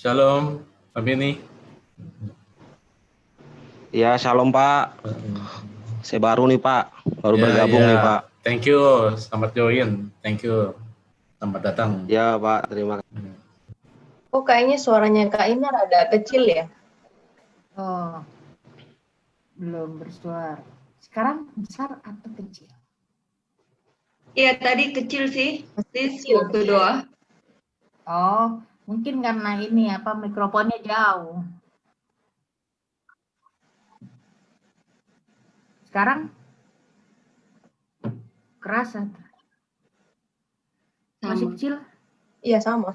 Shalom, Pak Beni. Ya, shalom Pak. Saya baru nih Pak, baru bergabung nih Pak. Thank you, selamat join. Thank you, selamat datang. Ya Pak, terima kasih. Oh, kayaknya suaranya Kak Inar ada kecil ya? Oh, belum bersuara. Sekarang besar atau kecil? Iya, tadi kecil sih, sis, waktu doa. Oh, mungkin karena ini mikrofonnya jauh. Sekarang kerasa? Masih kecil? Iya, sama.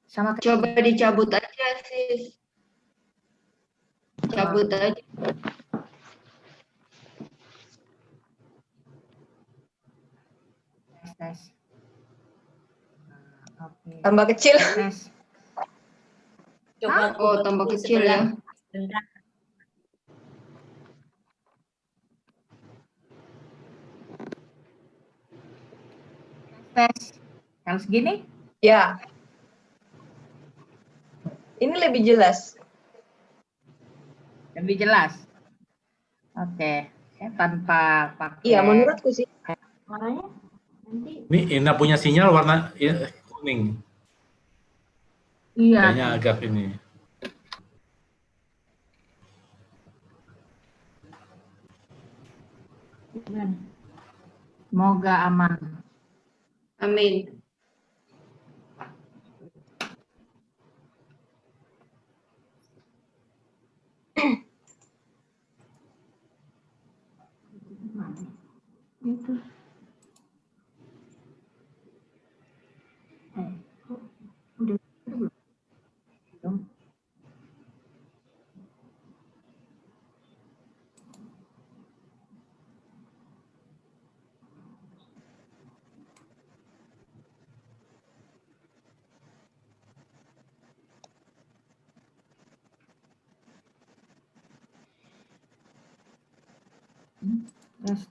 Sama kecil. Coba dicabut aja, sis. Cabut aja. Tes. Oke. Tambah kecil. Tes. Coba tambah kecil ya. Tes. Kalau segini? Ya. Ini lebih jelas. Lebih jelas. Oke. Saya tanpa pakai. Iya, menurutku sih. Warnanya nanti. Ini Ina punya sinyal warna kuning. Iya. Kayaknya agak ini. Semoga aman. Amin. Itu. Udah belum?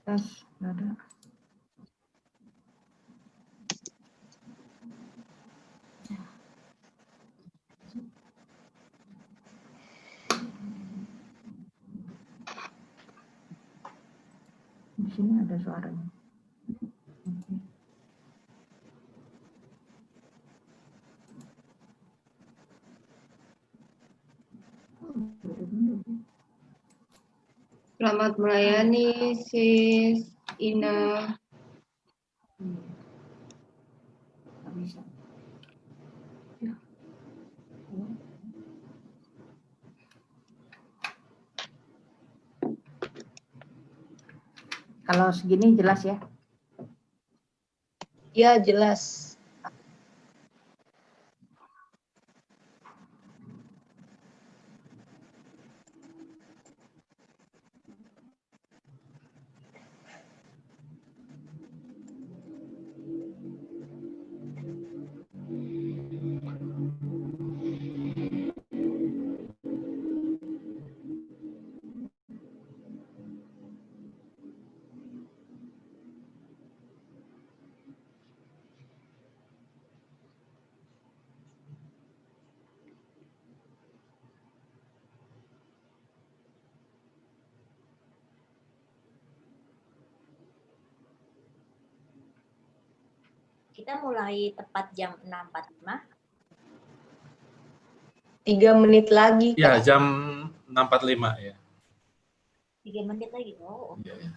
Tes, nggak ada. Di sini ada suaranya. Selamat melayani, sis Ina. Nggak bisa. Ya. Kalau segini jelas ya? Iya, jelas. Kita mulai tepat jam 6.45. 3 menit lagi, Kak. Ya, jam 6.45 ya. 3 menit lagi. Oh. Ya, ya.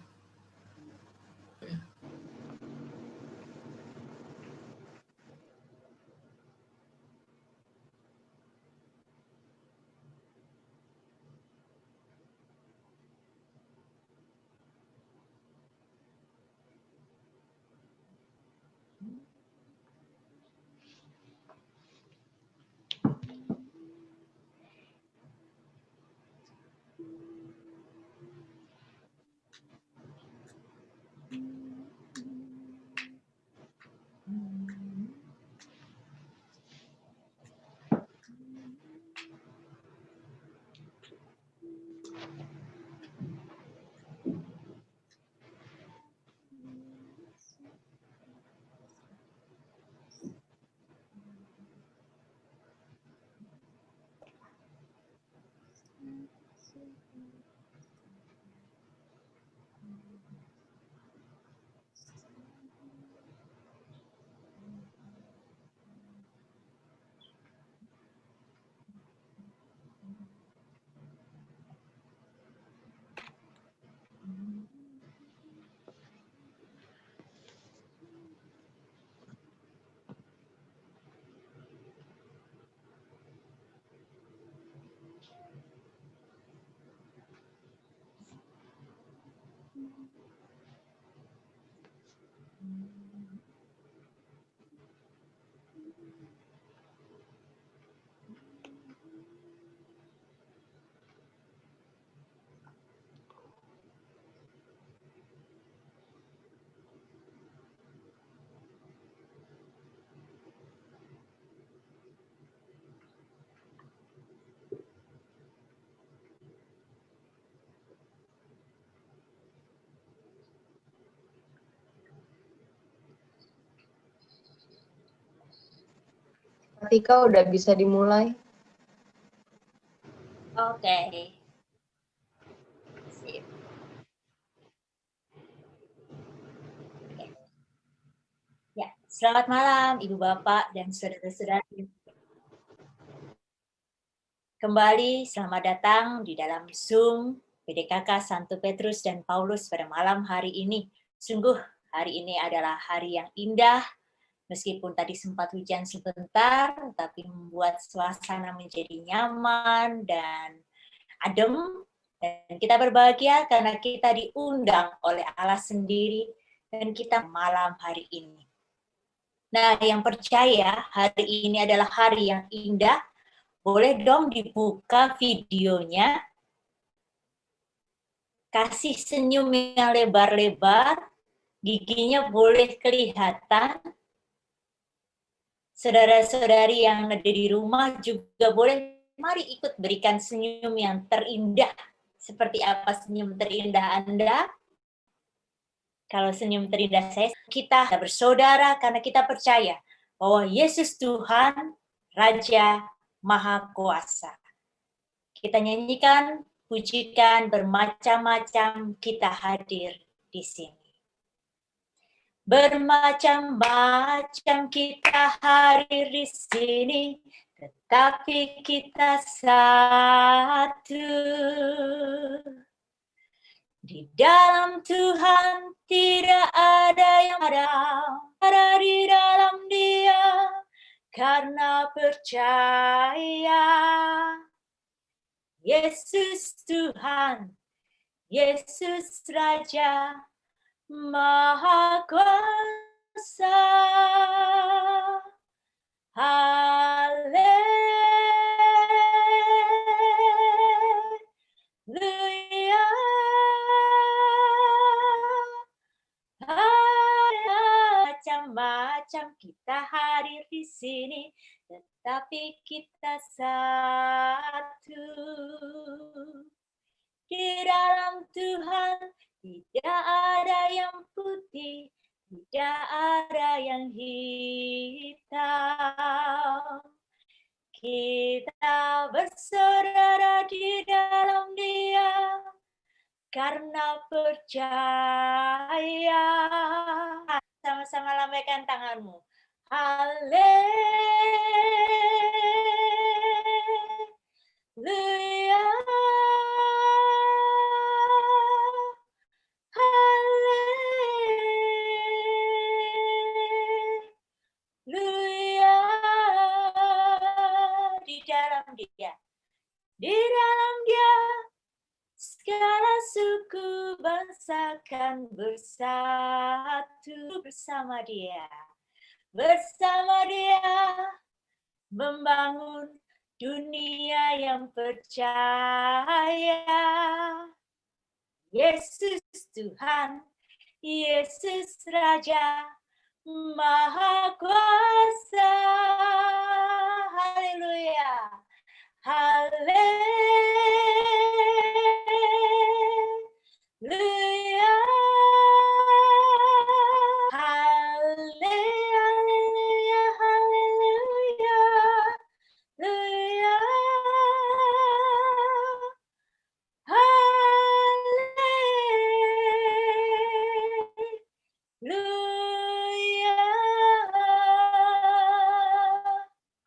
Tika udah bisa dimulai. Oke. Sip. Oke. Ya, selamat malam Ibu Bapak dan saudara-saudari. Kembali selamat datang di dalam Zoom PDKK Santo Petrus dan Paulus pada malam hari ini. Sungguh hari ini adalah hari yang indah, meskipun tadi sempat hujan sebentar, tapi membuat suasana menjadi nyaman dan adem. Dan kita berbahagia karena kita diundang oleh Allah sendiri dan kita malam hari ini. Nah, yang percaya hari ini adalah hari yang indah, boleh dong dibuka videonya. Kasih senyum yang lebar-lebar, giginya boleh kelihatan. Saudara-saudari yang ada di rumah juga boleh, mari ikut berikan senyum yang terindah. Seperti apa senyum terindah Anda? Kalau senyum terindah saya, kita bersaudara karena kita percaya bahwa Yesus Tuhan, Raja Maha Kuasa. Kita nyanyikan, pujikan bermacam-macam, kita hadir di sini. Bermacam-macam kita hadir di sini, tetapi kita satu. Di dalam Tuhan tidak ada yang ada di dalam Dia karena percaya. Yesus Tuhan, Yesus Raja Maha Kuasa. Haleluya. Macam-macam kita hadir di sini, tetapi kita satu. Di dalam Tuhan tidak ada yang putih, tidak ada yang hitam. Kita bersaudara di dalam Dia karena percaya. Sama-sama lambaikan tanganmu. Haleluya. Haleluya. Di dalam Dia. Di dalam Dia segala suku bangsa kan bersatu bersama Dia. Bersama Dia membangun dunia yang percaya. Yesus Tuhan, Yesus Raja Maha Kuasa. Haleluya. Haleluya. Haleluya. Haleluya. Haleluya. Haleluya.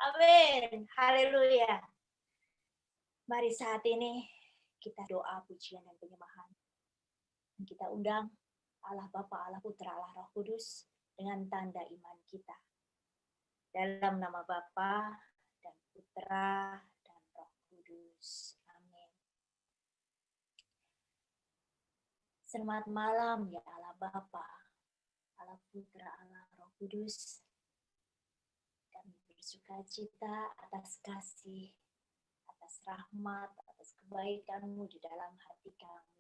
Amin. Haleluya. Mari saat ini kita doa, pujian, dan penyembahan. Kita undang Allah Bapa, Allah Putra, Allah Roh Kudus dengan tanda iman kita. Dalam nama Bapa dan Putra dan Roh Kudus. Amin. Selamat malam ya Allah Bapa, Allah Putra, Allah Roh Kudus. Kami bersuka cita atas kasih, atas rahmat, atas kebaikan-Mu di dalam hati kami.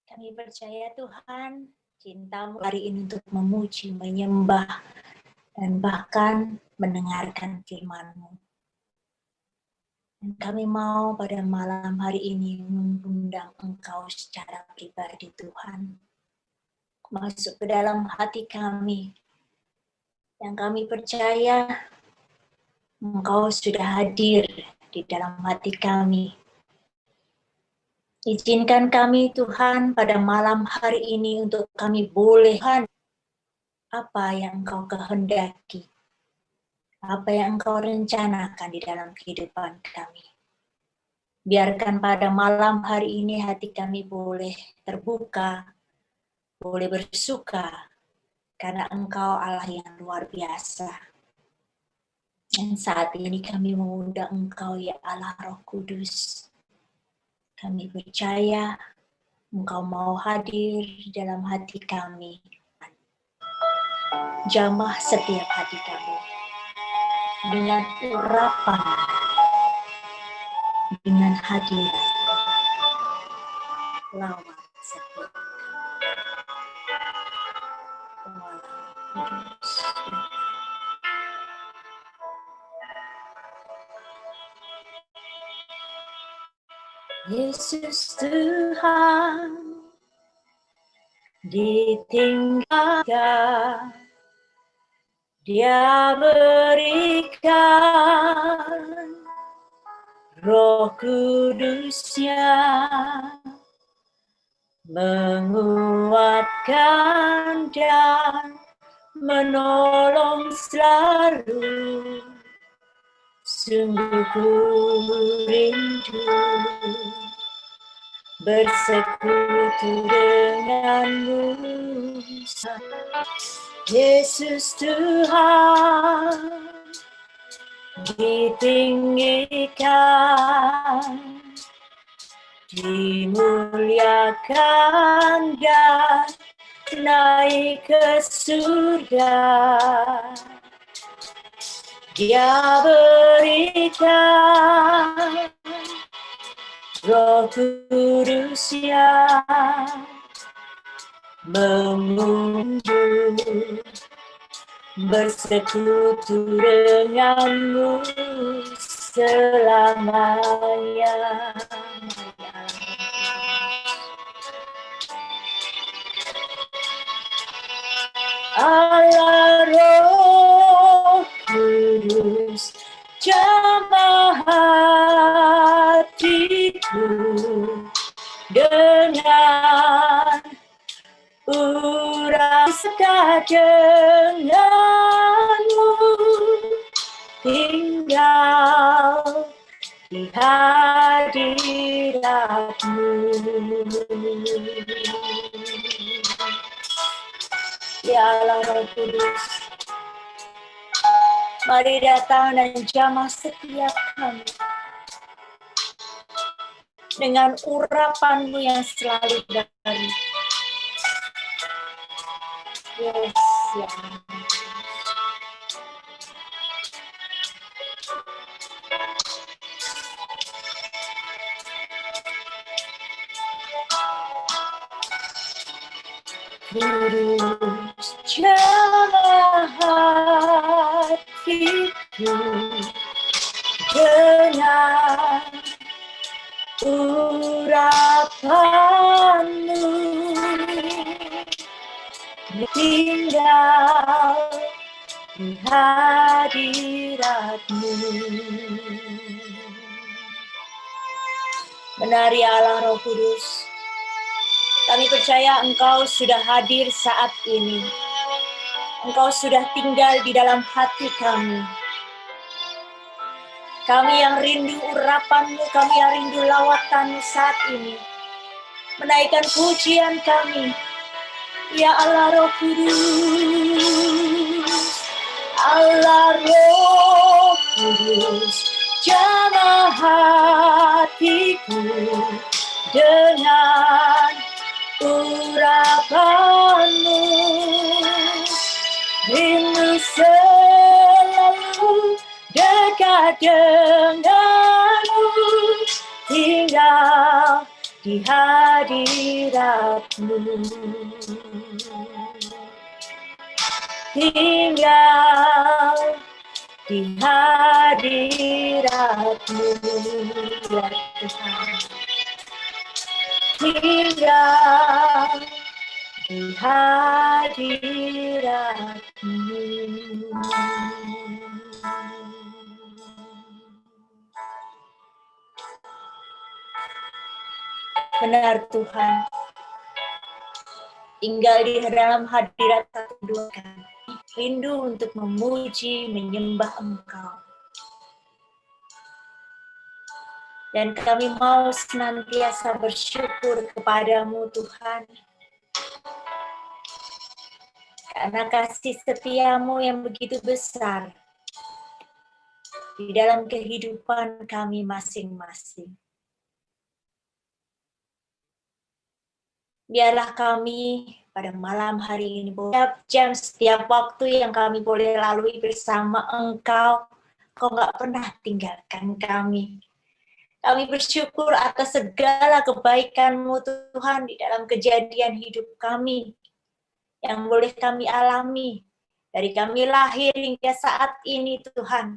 Kami percaya Tuhan, cinta-Mu hari ini untuk memuji, menyembah, dan bahkan mendengarkan firman-Mu. Dan kami mau pada malam hari ini mengundang Engkau secara pribadi Tuhan. Masuk ke dalam hati kami. yang kami percaya Engkau sudah hadir di dalam hati kami. Izinkan kami Tuhan pada malam hari ini untuk kami boleh Tuhan apa yang Engkau kehendaki, apa yang Engkau rencanakan di dalam kehidupan kami. Biarkan pada malam hari ini hati kami boleh terbuka, boleh bersuka, karena Engkau Allah yang luar biasa. Dan saat ini kami mengundang Engkau ya Allah Roh Kudus. Kami percaya Engkau mau hadir dalam hati kami. Jamah setiap hati kami dengan urapan, dengan hadirat, lawan setiap kami. Yesus Tuhan ditinggalkan, Dia berikan Roh Kudus-Nya menguatkan dan menolong selalu. Sungguh ku rindu bersekutu denganmu. Yesus Tuhan ditinggikan, dimuliakan dan naik ke surga. Dia berikan Roh Kudus-Nya mengunjung bersekutu denganmu selamanya. Allah Roh Kudus, jamah hatiku dengan urasa denganmu, tinggal di hadiratmu. Ya Allah Roh Kudus, mari datang dan jamah setiap kami dengan urapan-Mu yang selalu dari. Yes, ya. Kudus jamah hatiku dengan urapan-Mu, tinggal di hadirat-Mu. Benar ya Allah Roh Kudus, kami percaya Engkau sudah hadir saat ini. Engkau sudah tinggal di dalam hati kami. Kami yang rindu urapan-Mu, kami yang rindu lawatan-Mu saat ini. Menaikkan pujian kami. Ya Allah Roh Kudus, Allah Roh Kudus, jamah hatiku dengan urapan-Mu, rindu selalu dekat denganmu, tinggal di hadirat-Mu, tinggal di hadirat-Mu, ya Tuhan. Tinggal di di hadirat-Mu. Benar Tuhan, tinggal di dalam hadirat satu dua kami, rindu untuk memuji, menyembah Engkau. Dan kami mau senantiasa bersyukur kepadamu Tuhan, karena kasih setiamu yang begitu besar di dalam kehidupan kami masing-masing. Biarlah kami pada malam hari ini, setiap jam, setiap waktu yang kami boleh lalui bersama Engkau, Kau nggak pernah tinggalkan kami. Kami bersyukur atas segala kebaikan-Mu Tuhan di dalam kejadian hidup kami yang boleh kami alami dari kami lahir hingga saat ini Tuhan.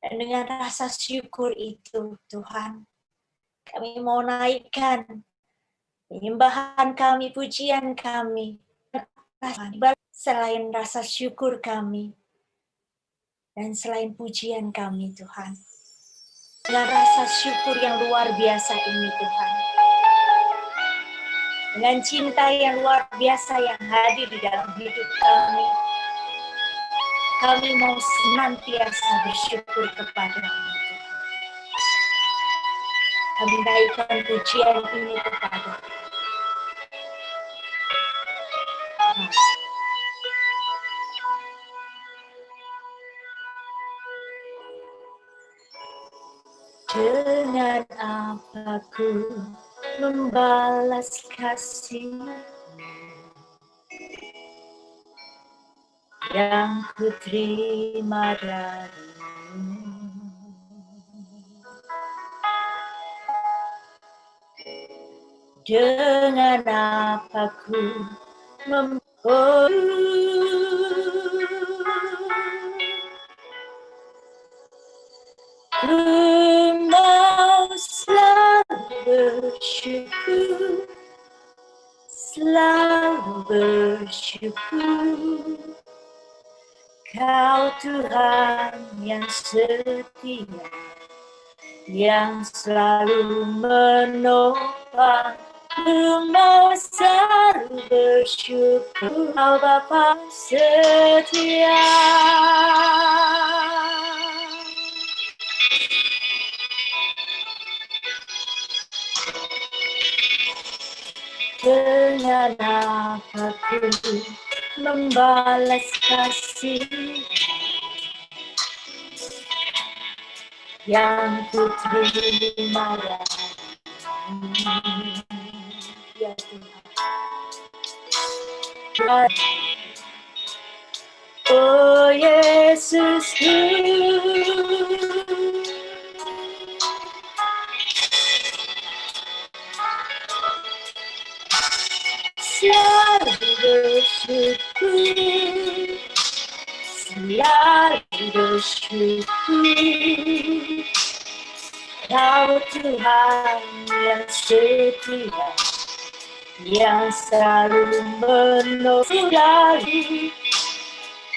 Dan dengan rasa syukur itu Tuhan, kami mau naikkan penyembahan kami, pujian kami, selain rasa syukur kami dan selain pujian kami Tuhan. Dengan rasa syukur yang luar biasa ini Tuhan. Dengan cinta yang luar biasa yang hadir di dalam hidup kami. Kami mau senantiasa bersyukur kepada-Mu Tuhan. Kami naikkan pujian ini kepada-Mu. Dengan apa ku membalas kasih yang ku terima darimu. Dengan apa ku ku mau selalu bersyukur, Kau Tuhan yang setia, yang selalu menopang. Ku mau selalu bersyukur, Kau Bapa setia. Dengan apa ku membalas kasih yang ku terima darimu, ya Tuhan. Oh Yesus, selalu bersyukur, Kau Tuhan yang setia, yang selalu menolong.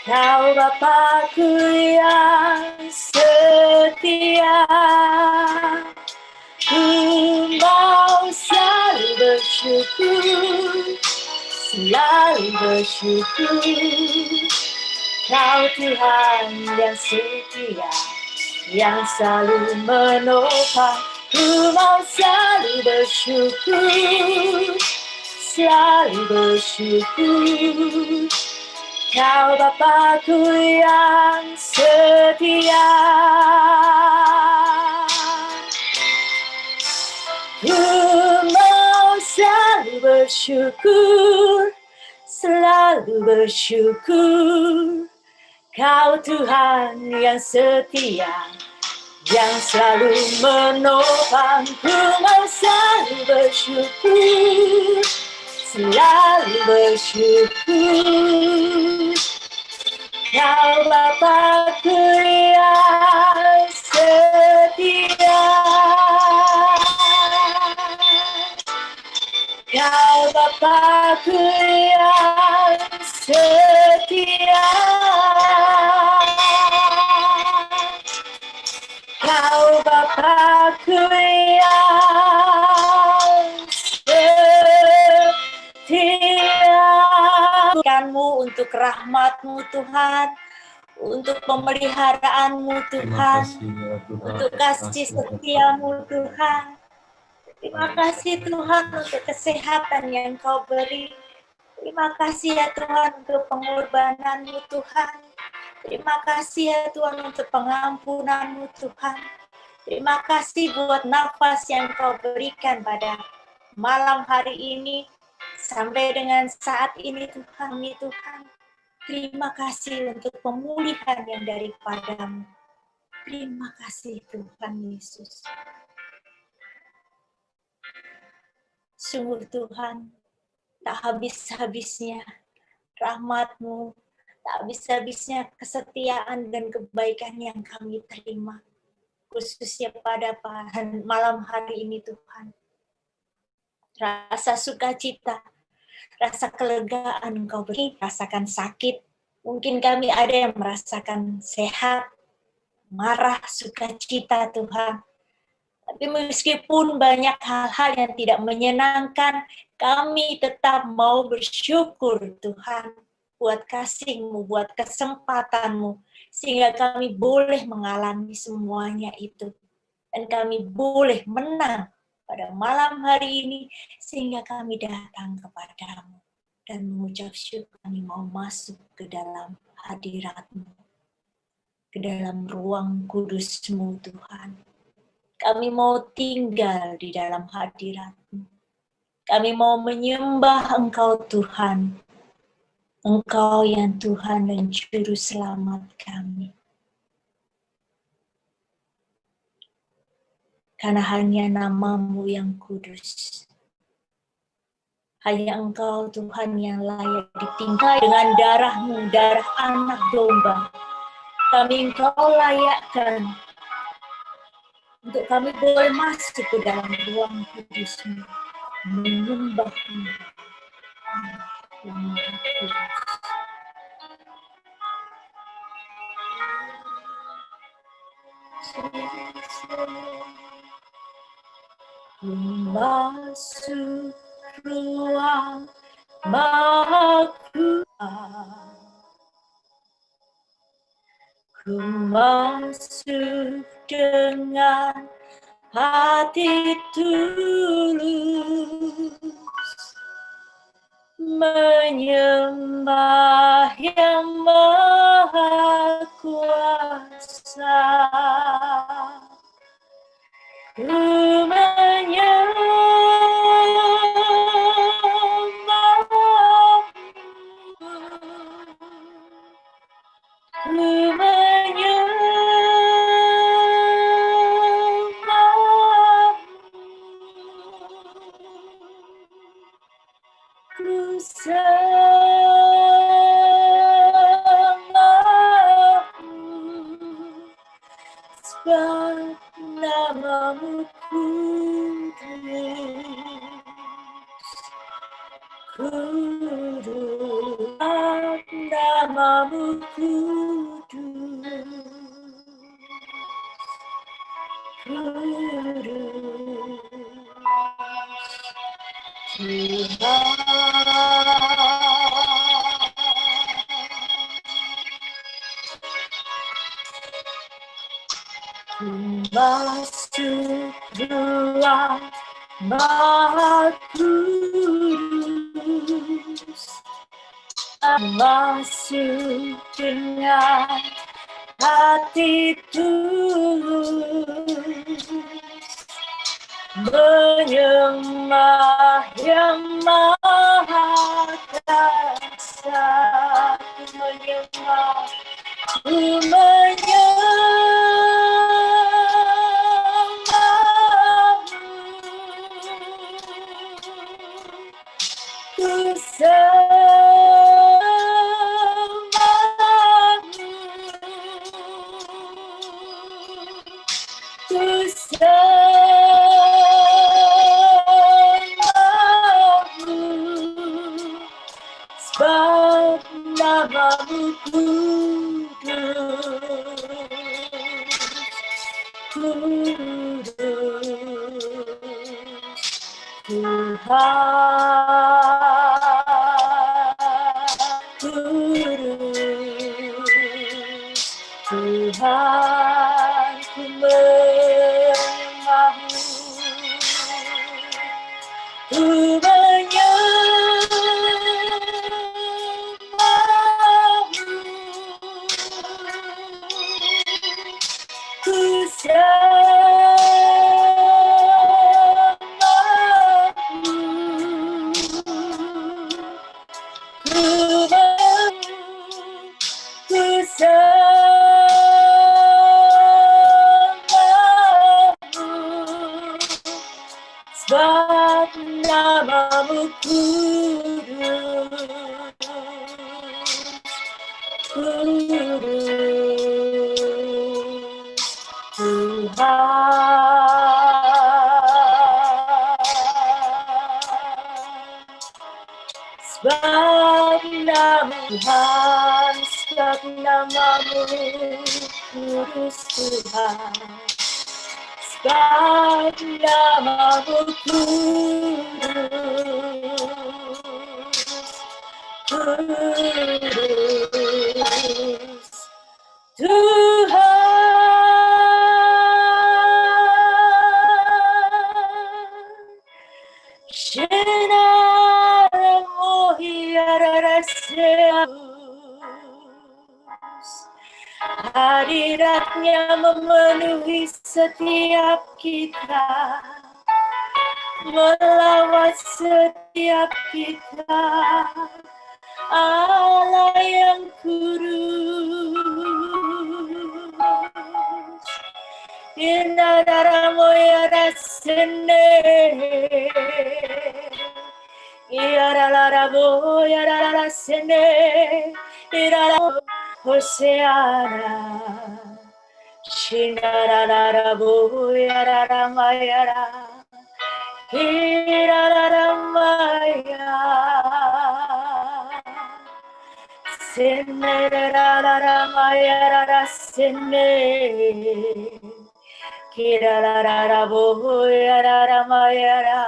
Kau Bapa-Ku yang setia, ku mau selalu bersyukur, Kau Tuhan yang setia, yang selalu menopang. Ku mau selalu bersyukur, Kau Bapa-Ku yang setia. Ku mau selalu bersyukur, Kau Tuhan yang setia, yang selalu menopang. Ku mau selalu bersyukur, Kau Bapa-Ku yang setia. Kau Bapa Bapakku yang setia, Kau Bapakku yang setia. Bukanmu untuk rahmat-Mu Tuhan, untuk pemeliharaanmu Terima Tuhan, kasih ya Tuhan. untuk kasih setiamu Tuhan. Terima kasih Tuhan untuk kesehatan yang Kau beri. Terima kasih ya Tuhan untuk pengorbananmu Tuhan. Terima kasih ya Tuhan untuk pengampunanmu Tuhan. Terima kasih buat nafas yang Kau berikan pada malam hari ini. Sampai dengan saat ini Tuhan, ya Tuhan. Terima kasih untuk pemulihan yang daripada-Mu. Terima kasih Tuhan Yesus. Sungguh Tuhan, tak habis-habisnya rahmat-Mu, tak habis-habisnya kesetiaan dan kebaikan yang kami terima. Khususnya pada malam hari ini Tuhan. Rasa sukacita, rasa kelegaan Kau beri, rasakan sakit. Mungkin kami ada yang merasakan sehat, marah, sukacita Tuhan. Tapi meskipun banyak hal-hal yang tidak menyenangkan, kami tetap mau bersyukur Tuhan buat kasih-Mu, buat kesempatan-Mu, sehingga kami boleh mengalami semuanya itu. Dan kami boleh menang pada malam hari ini, sehingga kami datang kepada-Mu dan mengucap syukur. Kami mau masuk ke dalam hadirat-Mu, ke dalam ruang kudus-Mu Tuhan. Kami mau tinggal di dalam hadirat-Mu. Kami mau menyembah Engkau Tuhan. Engkau yang Tuhan dan Juru Selamat kami. Karena hanya nama-Mu yang kudus. Hanya Engkau Tuhan yang layak ditinggal dengan darah-Mu, darah anak domba. Kami Engkau layakkan untuk kami boleh masuk ke dalam ruang kudus-Mu, menyembah-Mu yang Maha Kudus. Masuk ruang Maha Kudus. Ku masuk dengan hati tulus, menyembah yang Maha Kuasa. Ku sebab nama-Mu kudus, nama-Mu masuk ruang Maha Kudus, masuk dengan hati tulus, menyembah yang Maha Kuasa, menyembah, namamu kudus, Tuhan, Tuhan ku menyembahmu, ku menyembahmu, ku sebab namamu kudus, Tuhan, sebab namamu Tuhan, sebab namamu kudus Tuhan, sebab namamu kudus, Tuhan, Shenaramu hiararase hadiratnya memenuhi setiap kita, melawat setiap kita, Allah yang kudus. Inararamu yarasene, yarararamu yararasene, iraramu Hosiana, Shinararamu yararamayara, Hiraramaya, Sineraramayara sene, Kirararamu yararamayara,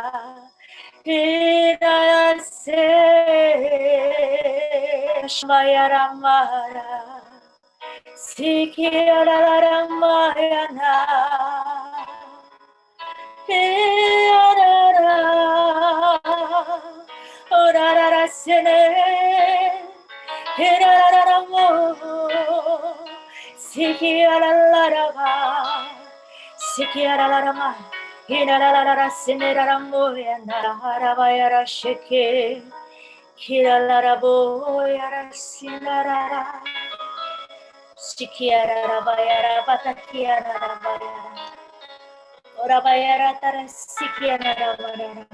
Hirase, Shmayaramara, Sikiraramayana, Hirara, Orara sene, Hirararamu, Sikiralarama, Sikiralarama, Hirarara seneramu yana, Harabayara sheke, Kiralarabu yara sinarara, Sikirarabayara batakiararabayara, Orabayara tara sikirarabayara,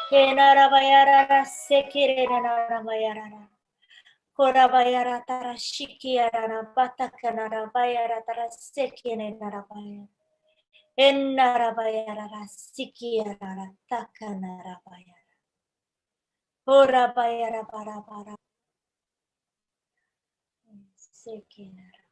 Kenarabayara sekirarabayara, Korabayara tara shikiarara batakanarabayara tara sekinarabayara, Enarabayara sikiarara takanarabayara, Orabayara barabara sekinara.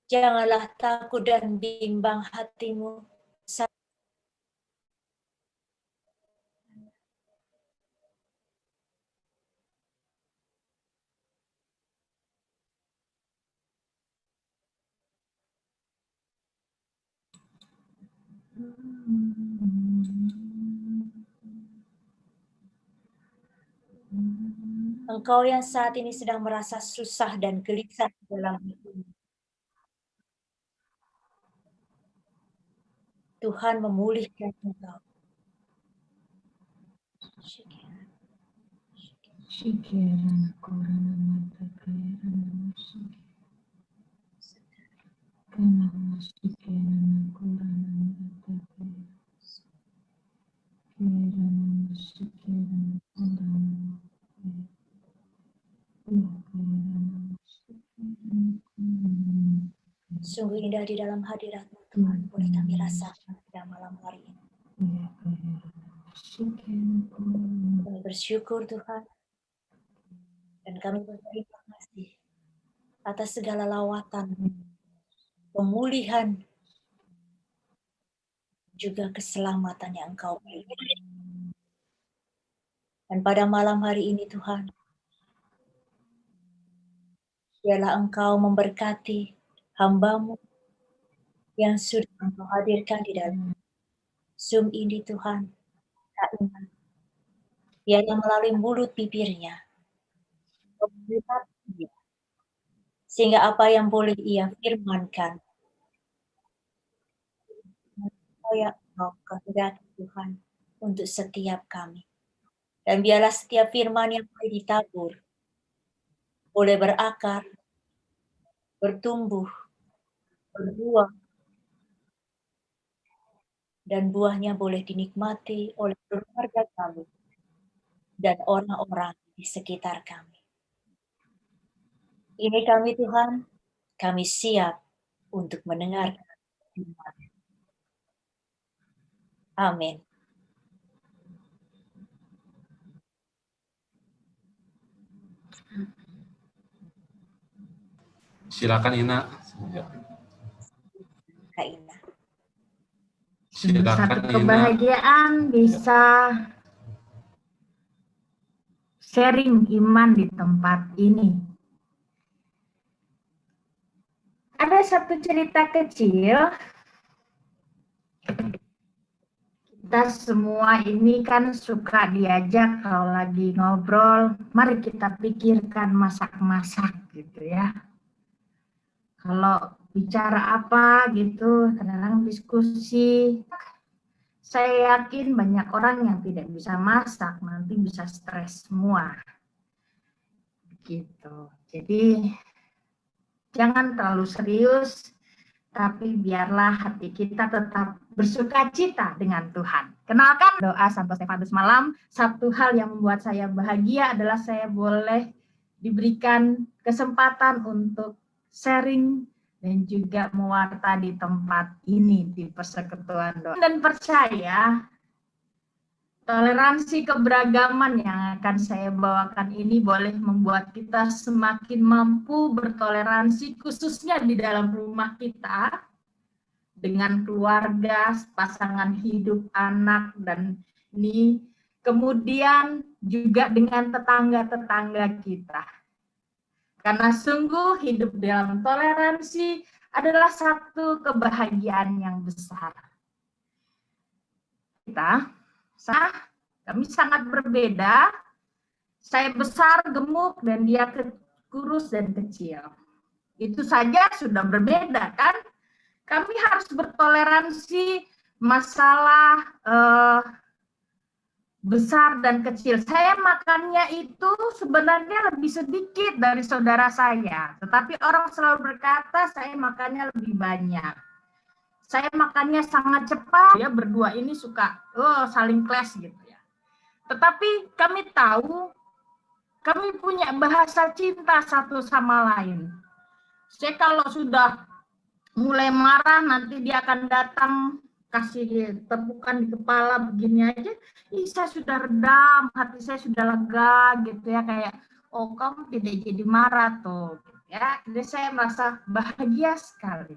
Janganlah takut dan bimbang hatimu. Engkau yang saat ini sedang merasa susah dan gelisah dalam hidupmu. Tuhan memulihkan engkau. Sungguh indah di dalam hadirat-Mu Tuhan, boleh kami rasakan pada malam hari ini. Kami bersyukur Tuhan, dan kami berterima kasih atas segala lawatan, pemulihan, juga keselamatan yang Engkau berikan. Dan pada malam hari ini Tuhan, biarlah Engkau memberkati hamba-Mu yang sudah Engkau hadirkan di dalam Zoom ini Tuhan. Kak Ina, biarlah melalui mulut bibirnya, memberkati dia, sehingga apa yang boleh ia firmankan, supaya Engkau kehendaki Tuhan untuk setiap kami. Dan biarlah setiap firman yang boleh ditabur, boleh berakar, bertumbuh, berbuah, dan buahnya boleh dinikmati oleh keluarga kami dan orang-orang di sekitar kami. Ini kami Tuhan, kami siap untuk mendengarkan firman. Amin. Silakan Ina. Kak Ina. Silakan Satu Ina. kebahagiaan bisa sharing iman di tempat ini. Ada satu cerita kecil. Kita semua ini kan suka diajak kalau lagi ngobrol, mari kita pikirkan masak-masak gitu ya. Kalau bicara apa gitu, kadang-kadang diskusi. Saya yakin banyak orang yang tidak bisa masak, nanti bisa stres semua. Gitu. Jadi jangan terlalu serius, tapi biarlah hati kita tetap bersukacita dengan Tuhan. Kenalkan doa Santo Stefanus malam, satu hal yang membuat saya bahagia adalah saya boleh diberikan kesempatan untuk sharing dan juga mewarta di tempat ini di Persekutuan Doa. Dan percaya toleransi keberagaman yang akan saya bawakan ini boleh membuat kita semakin mampu bertoleransi, khususnya di dalam rumah kita, dengan keluarga, pasangan hidup, anak, dan ini kemudian juga dengan tetangga-tetangga kita. Karena sungguh hidup dalam toleransi adalah satu kebahagiaan yang besar. Kami sangat berbeda. Saya besar, gemuk, dan dia kurus dan kecil. Itu saja sudah berbeda, kan? Kami harus bertoleransi masalah besar dan kecil. Saya makannya itu sebenarnya lebih sedikit dari saudara saya. Tetapi orang selalu berkata saya makannya lebih banyak. Saya makannya sangat cepat. Ya, berdua ini suka saling clash gitu ya. Tetapi kami tahu kami punya bahasa cinta satu sama lain. Saya kalau sudah mulai marah nanti dia akan datang kasih tepukan di kepala begini aja, saya sudah redam, hati saya sudah lega gitu ya, kayak oh kamu tidak jadi marah tuh ya. Jadi saya merasa bahagia sekali.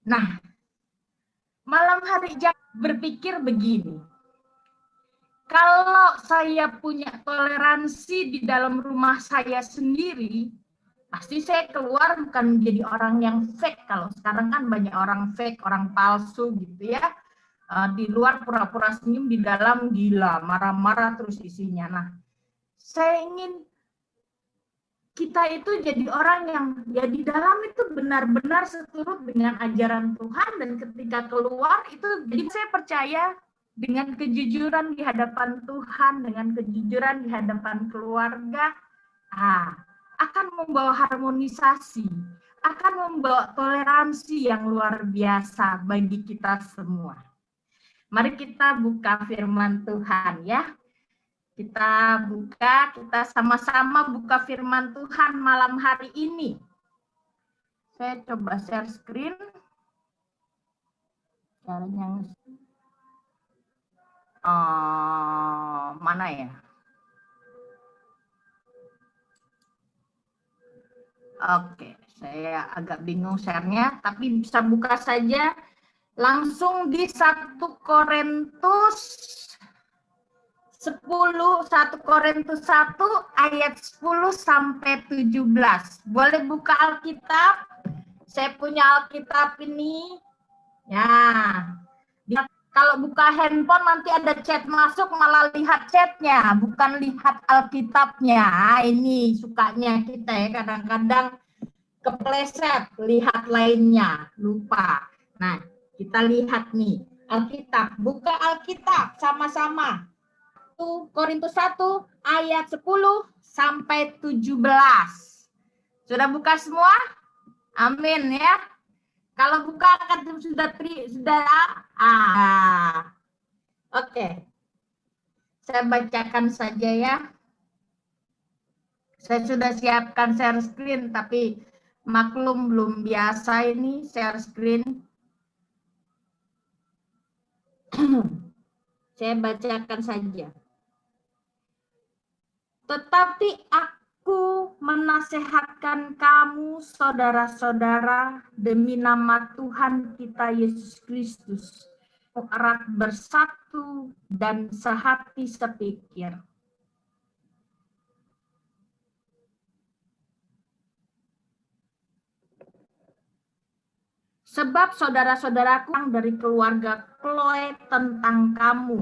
Nah, malam hari berpikir begini, kalau saya punya toleransi di dalam rumah saya sendiri, pasti saya keluar bukan menjadi orang yang fake. Kalau sekarang kan banyak orang fake, orang palsu gitu ya. Di luar pura-pura senyum, di dalam gila, marah-marah terus isinya. Nah, saya ingin kita itu jadi orang yang ya di dalam itu benar-benar seturut dengan ajaran Tuhan, dan ketika keluar itu jadi saya percaya dengan kejujuran di hadapan Tuhan, dengan kejujuran di hadapan keluarga, akan membawa harmonisasi, akan membawa toleransi yang luar biasa bagi kita semua. Mari kita buka firman Tuhan ya. Kita buka, kita sama-sama buka firman Tuhan malam hari ini. Saya coba share screen. Caranya mana ya? Oke, saya agak bingung share-nya, tapi bisa buka saja langsung di 1 Korintus 1 Korintus 1 ayat 10 sampai 17. Boleh buka Alkitab? Saya punya Alkitab ini. Ya. Kalau buka handphone nanti ada chat masuk, malah lihat chatnya, bukan lihat Alkitabnya. Ini sukanya kita ya, kadang-kadang kepleset, lihat lainnya, lupa. Nah, kita lihat nih, Alkitab. Buka Alkitab sama-sama. 1 Korintus 1 ayat 10 sampai 17. Sudah buka semua? Amin ya. Kalau buka kan sudah Oke. Saya bacakan saja ya. Saya sudah siapkan share screen, tapi maklum belum biasa ini share screen. Saya bacakan saja. Tetapi aku menasehatkan kamu, saudara-saudara, demi nama Tuhan kita Yesus Kristus, erat bersatu dan sehati sepikir. Sebab saudara-saudaraku yang dari keluarga Chloe tentang kamu,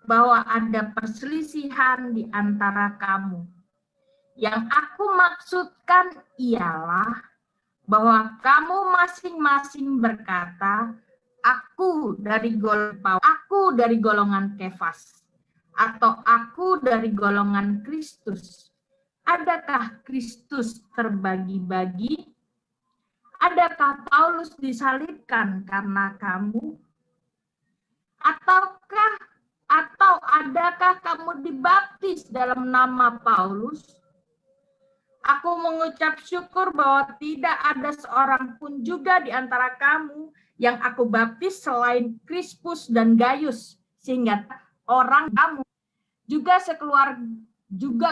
bahwa ada perselisihan di antara kamu. Yang aku maksudkan ialah bahwa kamu masing-masing berkata, aku dari golongan Kefas, atau aku dari golongan Kristus. Adakah Kristus terbagi-bagi? Adakah Paulus disalibkan karena kamu? Atau adakah kamu dibaptis dalam nama Paulus? Aku mengucap syukur bahwa tidak ada seorang pun juga di antara kamu yang aku baptis selain Krispus dan Gaius, sehingga orang kamu juga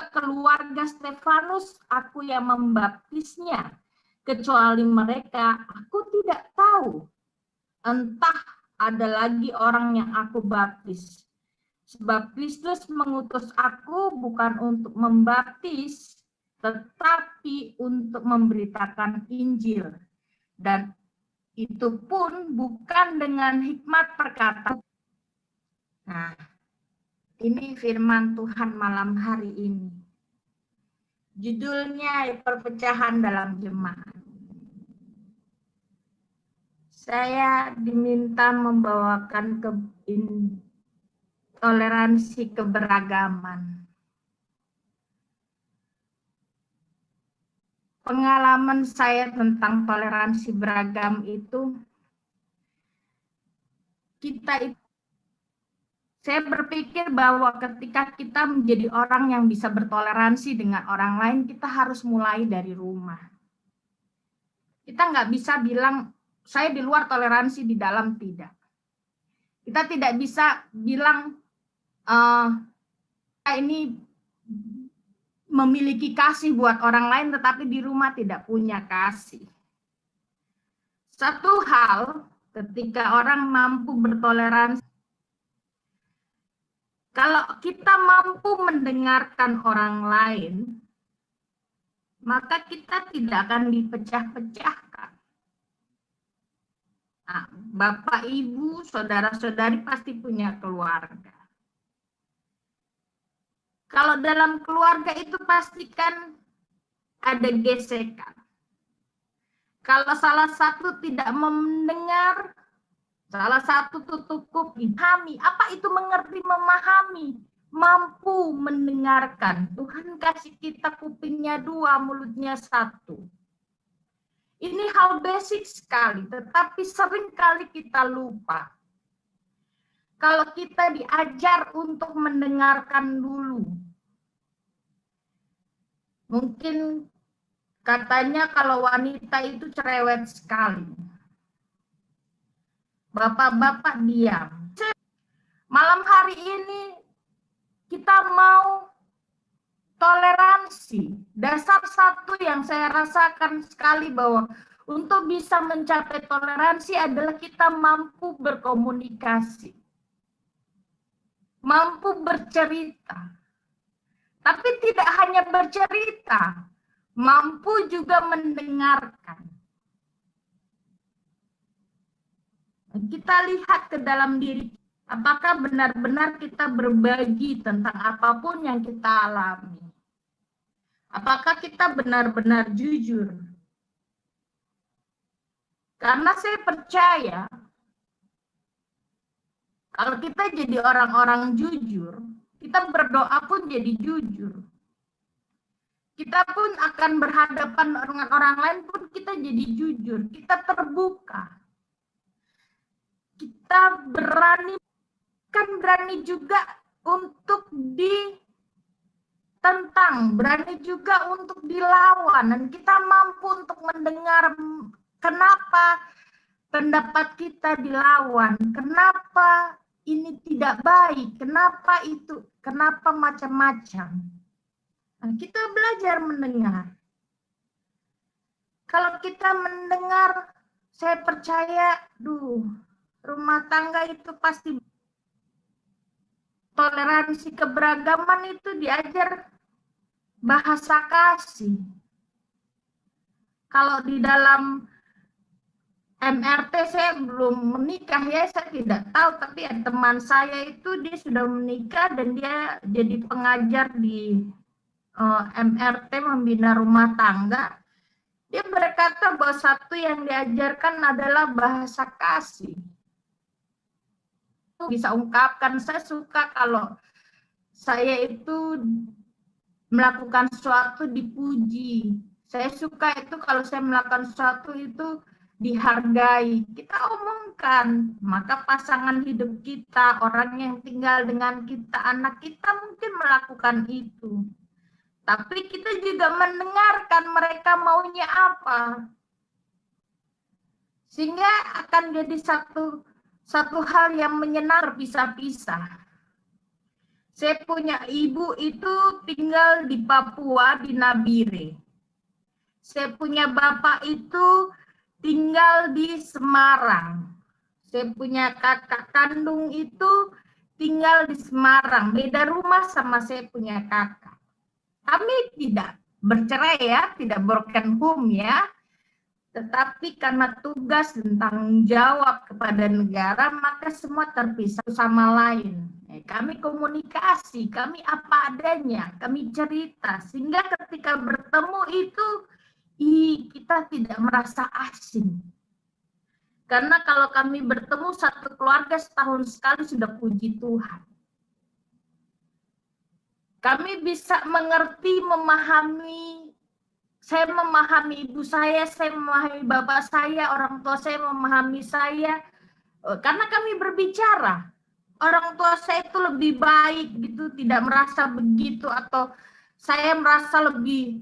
keluarga Stefanus aku yang membaptisnya. Kecuali mereka, aku tidak tahu. Entah ada lagi orang yang aku baptis. Sebab Kristus mengutus aku bukan untuk membaptis, tetapi untuk memberitakan Injil. Dan itu pun bukan dengan hikmat perkataan. Nah, ini firman Tuhan malam hari ini. Judulnya perpecahan dalam jemaat. Saya diminta membawakan toleransi keberagaman. Pengalaman saya tentang toleransi beragam itu, saya berpikir bahwa ketika kita menjadi orang yang bisa bertoleransi dengan orang lain, kita harus mulai dari rumah. Kita nggak bisa bilang, saya di luar toleransi, di dalam tidak. Kita tidak bisa bilang, ini memiliki kasih buat orang lain, tetapi di rumah tidak punya kasih. Satu hal, ketika orang mampu bertoleransi, kalau kita mampu mendengarkan orang lain, maka kita tidak akan dipecah-pecahkan. Nah, Bapak, Ibu, saudara-saudari pasti punya keluarga. Kalau dalam keluarga itu pastikan ada gesekan. Kalau salah satu tidak mendengar, salah satu cukup memahami. Apa itu mengerti memahami? Mampu mendengarkan. Tuhan kasih kita kupingnya 2, mulutnya 1. Ini hal basic sekali, tetapi seringkali kita lupa. Kalau kita diajar untuk mendengarkan dulu. Mungkin katanya kalau wanita itu cerewet sekali. Bapak-bapak diam. Malam hari ini kita mau toleransi. Dasar satu yang saya rasakan sekali bahwa untuk bisa mencapai toleransi adalah kita mampu berkomunikasi. Mampu bercerita. Tapi tidak hanya bercerita, mampu juga mendengarkan. Kita lihat ke dalam diri, apakah benar-benar kita berbagi tentang apapun yang kita alami. Apakah kita benar-benar jujur? Karena saya percaya, kalau kita jadi orang-orang jujur, kita berdoa pun jadi jujur. Kita pun akan berhadapan dengan orang lain pun kita jadi jujur. Kita terbuka. Kita berani, kan berani juga untuk ditentang, berani juga untuk dilawan, dan kita mampu untuk mendengar kenapa pendapat kita dilawan, kenapa ini tidak baik, kenapa itu, kenapa macam-macam. Nah, kita belajar mendengar. Kalau kita mendengar, saya percaya, rumah tangga itu pasti toleransi keberagaman itu diajar bahasa kasih. Kalau di dalam MRT saya belum menikah ya, saya tidak tahu, tapi teman saya itu dia sudah menikah dan dia jadi pengajar di MRT membina rumah tangga. Dia berkata bahwa satu yang diajarkan adalah bahasa kasih. Bisa ungkapkan, saya suka kalau saya itu melakukan sesuatu dipuji. Saya suka itu kalau saya melakukan sesuatu itu dihargai. Kita omongkan, maka pasangan hidup kita, orang yang tinggal dengan kita, anak kita mungkin melakukan itu. Tapi kita juga mendengarkan mereka maunya apa. Sehingga akan jadi satu hal yang menyenangkan pisah-pisah. Saya punya ibu itu tinggal di Papua, di Nabire. Saya punya bapak itu tinggal di Semarang. Saya punya kakak kandung itu tinggal di Semarang. Beda rumah sama saya punya kakak. Kami tidak bercerai ya, tidak broken home ya. Tetapi karena tugas dan tanggung jawab kepada negara, maka semua terpisah sama lain. Kami komunikasi, kami apa adanya, kami cerita. Sehingga ketika bertemu itu, kita tidak merasa asing. Karena kalau kami bertemu satu keluarga setahun sekali sudah puji Tuhan. Kami bisa mengerti, memahami. Saya memahami ibu saya memahami bapak saya, orang tua saya memahami saya. Karena kami berbicara. Orang tua saya itu lebih baik gitu, tidak merasa begitu, atau saya merasa lebih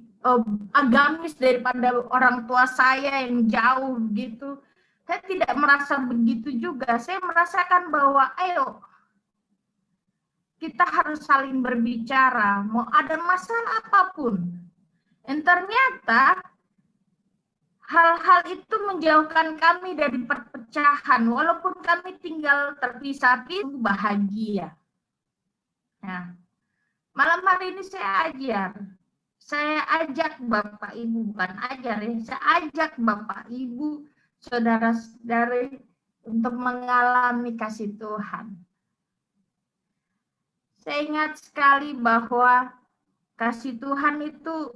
agamis daripada orang tua saya yang jauh gitu. Saya tidak merasa begitu juga. Saya merasakan bahwa ayo kita harus saling berbicara, mau ada masalah apapun. Dan ternyata hal-hal itu menjauhkan kami dari perpecahan, walaupun kami tinggal terpisah-pisah, bahagia. Nah, malam hari ini saya ajak Bapak Ibu, bukan ajar ya, saya ajak Bapak Ibu, saudara-saudari untuk mengalami kasih Tuhan. Saya ingat sekali bahwa kasih Tuhan itu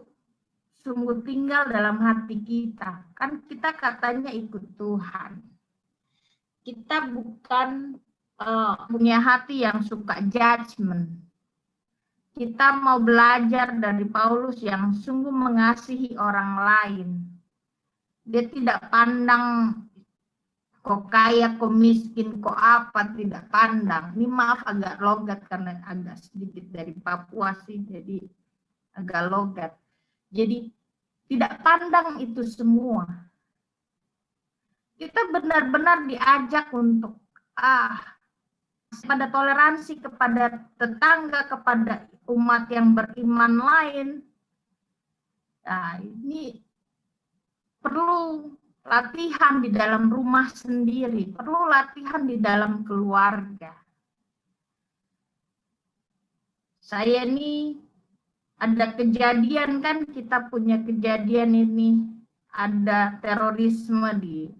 sungguh tinggal dalam hati kita. Kan kita katanya ikut Tuhan. Kita bukan punya hati yang suka judgment. Kita mau belajar dari Paulus yang sungguh mengasihi orang lain. Dia tidak pandang kok kaya, kok miskin, kok apa, tidak pandang. Ini maaf agak logat karena agak sedikit dari Papua sih, jadi agak logat. Jadi tidak pandang itu semua. Kita benar-benar diajak untuk pada toleransi kepada tetangga, kepada umat yang beriman lain. Nah, ini perlu latihan di dalam rumah sendiri, perlu latihan di dalam keluarga. Saya ini ada kejadian kan, kita punya kejadian ini, ada terorisme di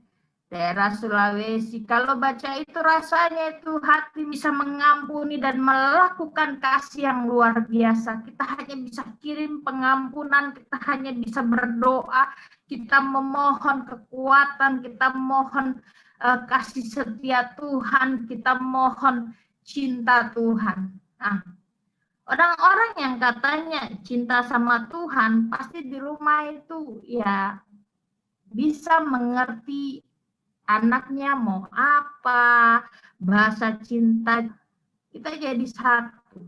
daerah Sulawesi. Kalau baca itu rasanya itu hati bisa mengampuni dan melakukan kasih yang luar biasa. Kita hanya bisa kirim pengampunan, kita hanya bisa berdoa, kita memohon kekuatan, kita mohon kasih setia Tuhan, kita mohon cinta Tuhan. Nah, orang-orang yang katanya cinta sama Tuhan pasti di rumah itu ya bisa mengerti anaknya mau apa, bahasa cinta, kita jadi satu.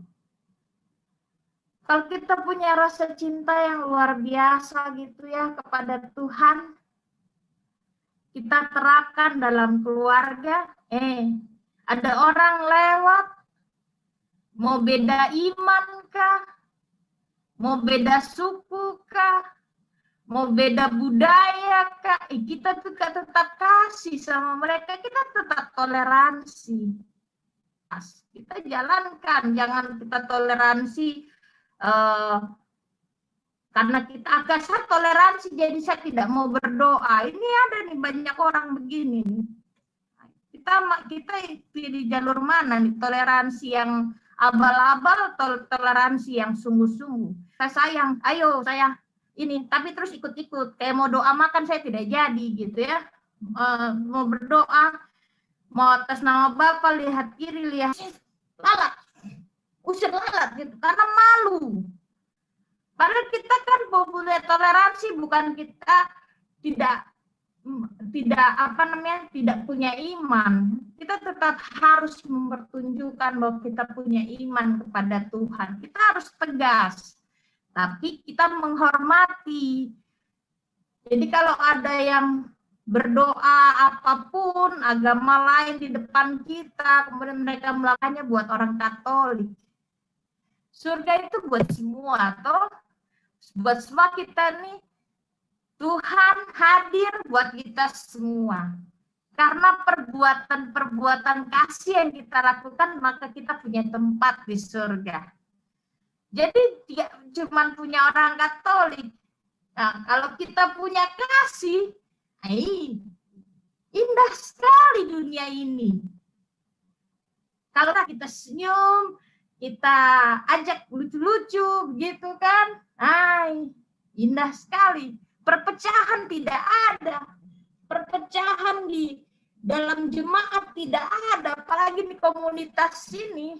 Kalau kita punya rasa cinta yang luar biasa gitu ya kepada Tuhan, kita terapkan dalam keluarga, ada orang lewat, mau beda iman kah, mau beda suku kah, mau beda budaya kak, kita tuh tetap kasih sama mereka, kita tetap toleransi. Kita jalankan, jangan kita toleransi karena kita agak saya toleransi jadi saya tidak mau berdoa. Ini ada nih banyak orang begini. Kita di jalur mana nih, toleransi yang abal-abal atau toleransi yang sungguh-sungguh? Saya sayang, ayo saya ini, tapi terus ikut-ikut, kayak mau doa makan saya tidak jadi gitu ya, mau berdoa, mau atas nama Bapa, lihat kiri, lihat lalat, usir lalat gitu, karena malu. Padahal kita kan punya toleransi, bukan kita tidak tidak punya iman. Kita tetap harus mempertunjukkan bahwa kita punya iman kepada Tuhan. Kita harus tegas. Tapi kita menghormati. Jadi kalau ada yang berdoa apapun, agama lain di depan kita, kemudian mereka melakukannya buat orang Katolik. Surga itu buat semua, toh. Buat semua kita nih, Tuhan hadir buat kita semua. Karena perbuatan-perbuatan kasih yang kita lakukan, maka kita punya tempat di surga. Jadi tidak cuma punya orang Katolik. Nah, kalau kita punya kasih, indah sekali dunia ini. Kalau kita senyum, kita ajak lucu-lucu, gitu kan? Indah sekali. Perpecahan tidak ada. Perpecahan di dalam jemaat tidak ada, apalagi di komunitas ini.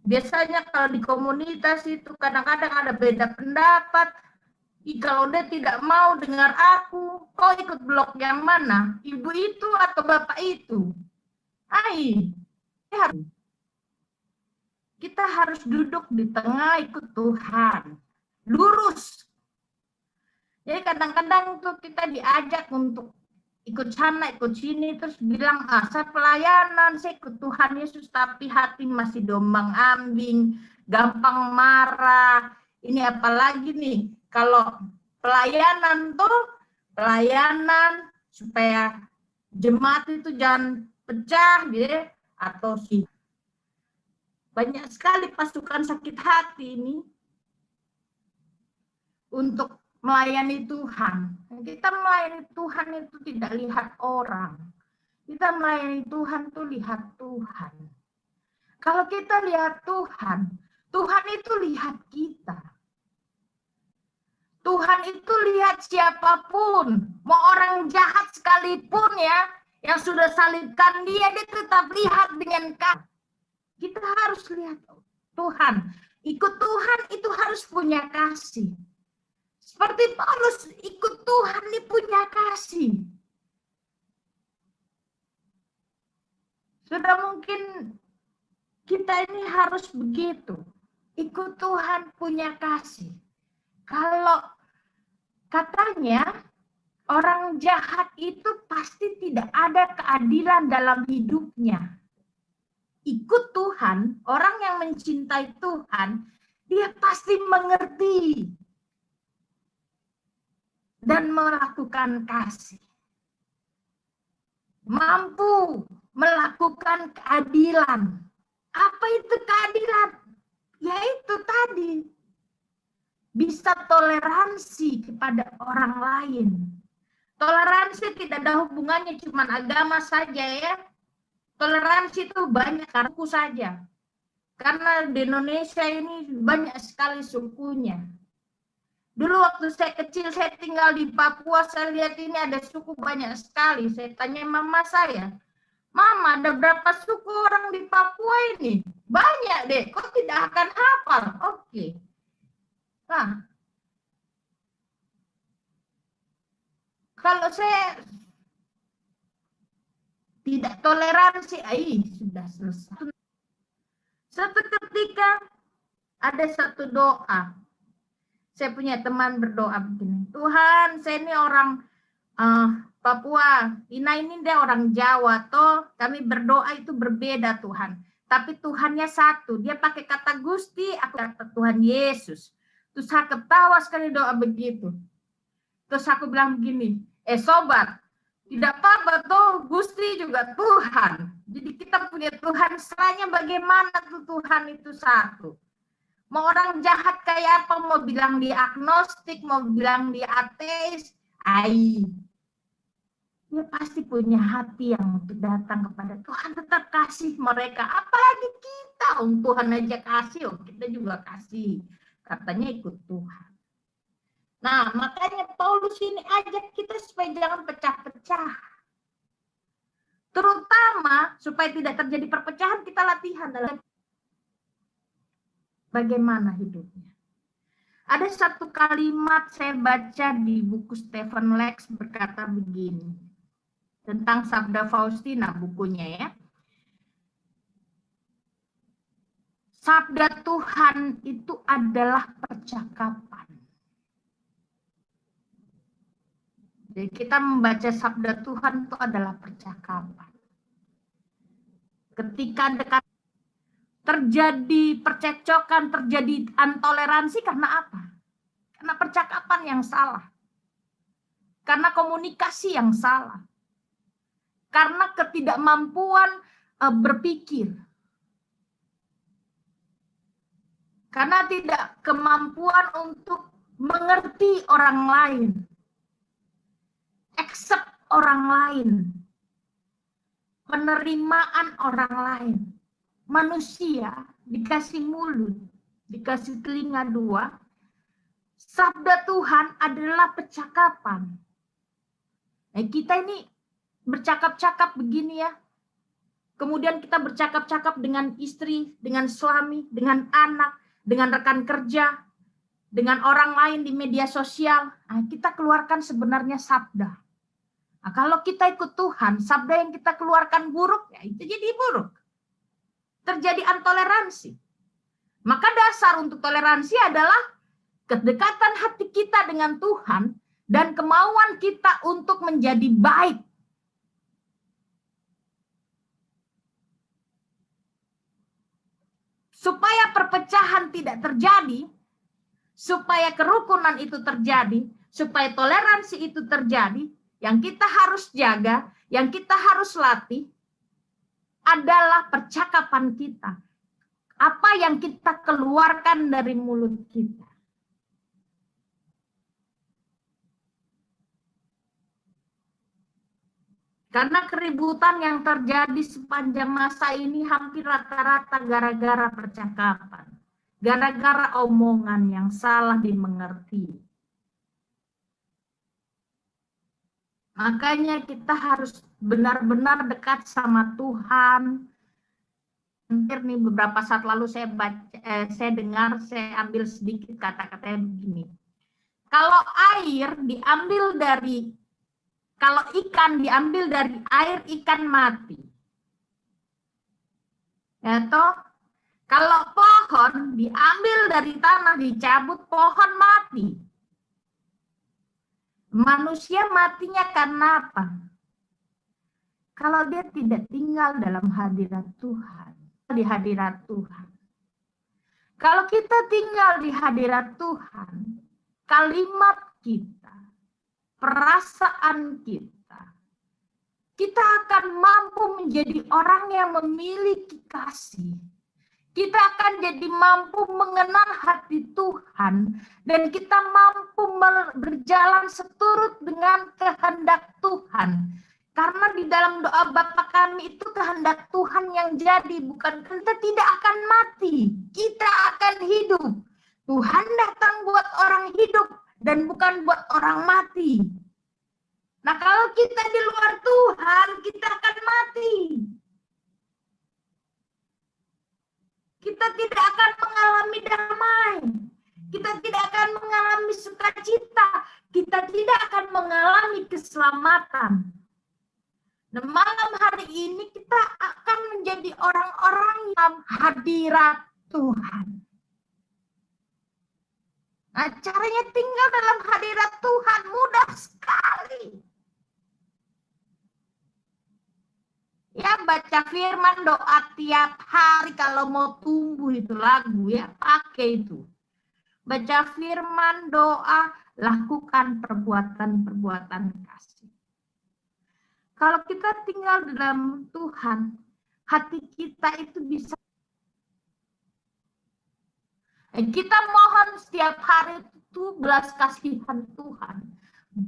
Biasanya kalau di komunitas itu kadang-kadang ada beda pendapat. Kalau dia tidak mau dengar aku, kau ikut blok yang mana? Ibu itu atau bapak itu? Kita harus duduk di tengah ikut Tuhan. Lurus. Jadi kadang-kadang tuh kita diajak untuk ikut sana, ikut sini, terus bilang, saya pelayanan, saya ikut Tuhan Yesus, tapi hati masih dombang-ambing, gampang marah. Ini apalagi nih, kalau pelayanan tuh, pelayanan supaya jemaat itu jangan pecah, gitu, atau sih. Banyak sekali pasukan sakit hati ini untuk melayani Tuhan. Kita melayani Tuhan itu tidak lihat orang. Kita melayani Tuhan itu lihat Tuhan. Kalau kita lihat Tuhan, Tuhan itu lihat kita. Tuhan itu lihat siapapun, mau orang jahat sekalipun ya, yang sudah salibkan dia tetap lihat dengan kata. Kita harus lihat Tuhan. Ikut Tuhan itu harus punya kasih. Seperti Paulus ikut Tuhan ini punya kasih. Sudah mungkin kita ini harus begitu. Ikut Tuhan punya kasih. Kalau Katanya orang jahat itu pasti tidak ada keadilan dalam hidupnya. Ikut Tuhan, orang yang mencintai Tuhan, dia pasti mengerti dan melakukan kasih. Mampu melakukan keadilan. Apa itu keadilan? Yaitu tadi, bisa toleransi kepada orang lain. Toleransi tidak ada hubungannya cuma agama saja ya. Toleransi itu banyak suku saja. Karena di Indonesia ini banyak sekali sukunya. Dulu waktu saya kecil, saya tinggal di Papua, saya lihat ini ada suku banyak sekali. Saya tanya mama saya, Mama, ada berapa suku orang di Papua ini? Banyak deh, kok tidak akan hafal? Oke. Nah, kalau saya tidak toleransi, sudah selesai. Suatu ketika ada satu doa. Saya punya teman berdoa begini, Tuhan, saya ini orang Papua, Ina ini dia orang Jawa, toh kami berdoa itu berbeda Tuhan. Tapi Tuhannya satu, dia pakai kata Gusti, aku kata Tuhan Yesus. Terus saya ketawa sekali doa begitu. Terus aku bilang begini, sobat, tidak apa-apa toh Gusti juga Tuhan. Jadi kita punya Tuhan, seranya bagaimana tuh Tuhan itu satu. Mau orang jahat kayak apa, mau bilang dia agnostik, mau bilang dia ateis, dia pasti punya hati yang untuk datang kepada Tuhan, tetap kasih mereka. Apalagi kita, Tuhan aja kasih, kita juga kasih. Katanya ikut Tuhan. Nah, makanya Paulus ini ajak kita supaya jangan pecah-pecah. Terutama supaya tidak terjadi perpecahan, kita latihan dalam bagaimana hidupnya. Ada satu kalimat saya baca di buku Stephen Lex berkata begini, tentang Sabda Faustina bukunya ya. Sabda Tuhan itu adalah percakapan. Jadi kita membaca Sabda Tuhan itu adalah percakapan. Ketika dekat terjadi percekcokan, terjadi intoleransi karena apa? Karena percakapan yang salah. Karena komunikasi yang salah. Karena ketidakmampuan berpikir. Karena tidak kemampuan untuk mengerti orang lain. Accept orang lain. Penerimaan orang lain. Manusia dikasih mulut, dikasih telinga dua. Sabda Tuhan adalah percakapan. Nah, kita ini bercakap-cakap begini ya. Kemudian kita bercakap-cakap dengan istri, dengan suami, dengan anak, dengan rekan kerja, dengan orang lain di media sosial. Nah, kita keluarkan sebenarnya sabda. Nah, kalau kita ikut Tuhan, sabda yang kita keluarkan buruk, ya itu jadi buruk. Terjadi intoleransi. Maka dasar untuk toleransi adalah kedekatan hati kita dengan Tuhan dan kemauan kita untuk menjadi baik. Supaya perpecahan tidak terjadi, supaya kerukunan itu terjadi, supaya toleransi itu terjadi, yang kita harus jaga, yang kita harus latih, adalah percakapan kita. Apa yang kita keluarkan dari mulut kita. Karena keributan yang terjadi sepanjang masa ini hampir rata-rata gara-gara percakapan. Gara-gara omongan yang salah dimengerti. Makanya kita harus benar-benar dekat sama Tuhan. Hampir nih beberapa saat lalu saya dengar, saya ambil sedikit kata-katanya begini. Kalau ikan diambil dari air, ikan mati. Ya toh? Kalau pohon diambil dari tanah, dicabut, pohon mati. Manusia matinya karena apa? Kalau dia tidak tinggal dalam hadirat Tuhan, di hadirat Tuhan. Kalau kita tinggal di hadirat Tuhan, kalimat kita, perasaan kita akan mampu menjadi orang yang memiliki kasih. Kita akan jadi mampu mengenal hati Tuhan, dan kita mampu berjalan seturut dengan kehendak Tuhan. Karena di dalam doa Bapa kami itu kehendak Tuhan yang jadi, bukan kita tidak akan mati, kita akan hidup. Tuhan datang buat orang hidup dan bukan buat orang mati. Nah, kalau kita di luar Tuhan, kita akan mati. Kita tidak akan mengalami damai. Kita tidak akan mengalami sukacita. Kita tidak akan mengalami keselamatan. Nah, malam hari ini kita akan menjadi orang-orang yang hadirat Tuhan. Nah, caranya tinggal dalam hadirat Tuhan mudah sekali. Ya, baca firman, doa tiap hari. Kalau mau tumbuh itu lagu ya, pakai itu. Baca firman, doa, lakukan perbuatan-perbuatan kasih. Kalau kita tinggal dalam Tuhan, hati kita itu bisa. Kita mohon setiap hari itu belas kasihan Tuhan.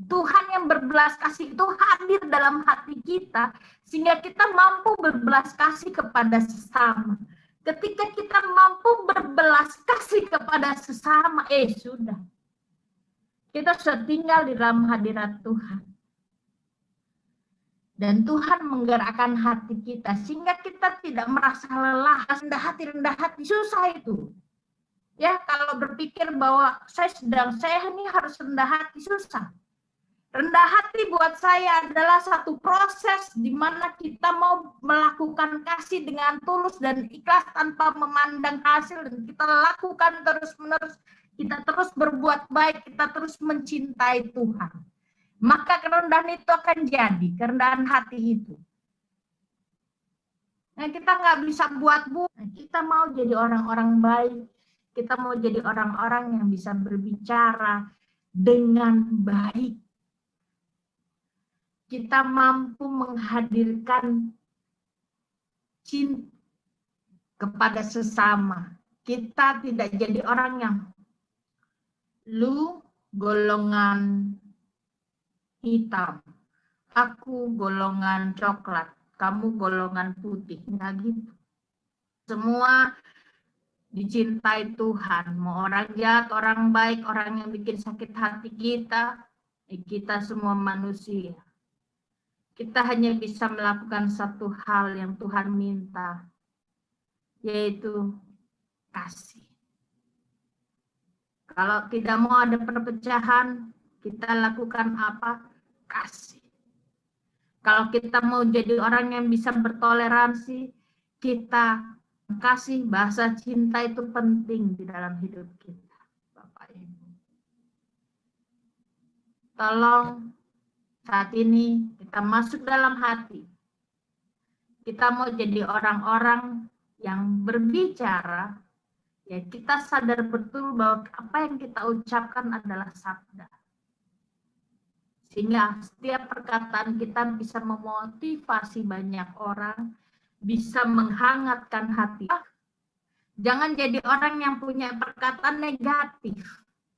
Tuhan yang berbelas kasih itu hadir dalam hati kita, sehingga kita mampu berbelas kasih kepada sesama. Ketika kita mampu berbelas kasih kepada sesama, sudah. Kita sudah tinggal di dalam hadirat Tuhan. Dan Tuhan menggerakkan hati kita, sehingga kita tidak merasa lelah. Rendah hati, susah itu. Ya, kalau berpikir bahwa saya ini harus rendah hati, susah. Rendah hati buat saya adalah satu proses di mana kita mau melakukan kasih dengan tulus dan ikhlas tanpa memandang hasil, dan kita lakukan terus-menerus, kita terus berbuat baik, kita terus mencintai Tuhan. Maka kerendahan itu akan jadi, kerendahan hati itu. Nah, kita nggak bisa buat-buat, kita mau jadi orang-orang baik, kita mau jadi orang-orang yang bisa berbicara dengan baik. Kita mampu menghadirkan cinta kepada sesama. Kita tidak jadi orang yang lu golongan hitam, aku golongan coklat, kamu golongan putih. Nggak gitu. Semua dicintai Tuhan. Mau orang jahat, orang baik, orang yang bikin sakit hati kita, kita semua manusia. Kita hanya bisa melakukan satu hal yang Tuhan minta, yaitu kasih. Kalau tidak mau ada perpecahan, kita lakukan apa? Kasih. Kalau kita mau jadi orang yang bisa bertoleransi, kita kasih. Bahasa cinta itu penting di dalam hidup kita, Bapak Ibu. Tolong saat ini kita masuk dalam hati. Kita mau jadi orang-orang yang berbicara, ya kita sadar betul bahwa apa yang kita ucapkan adalah sabda. Sehingga setiap perkataan kita bisa memotivasi banyak orang, bisa menghangatkan hati. Jangan jadi orang yang punya perkataan negatif.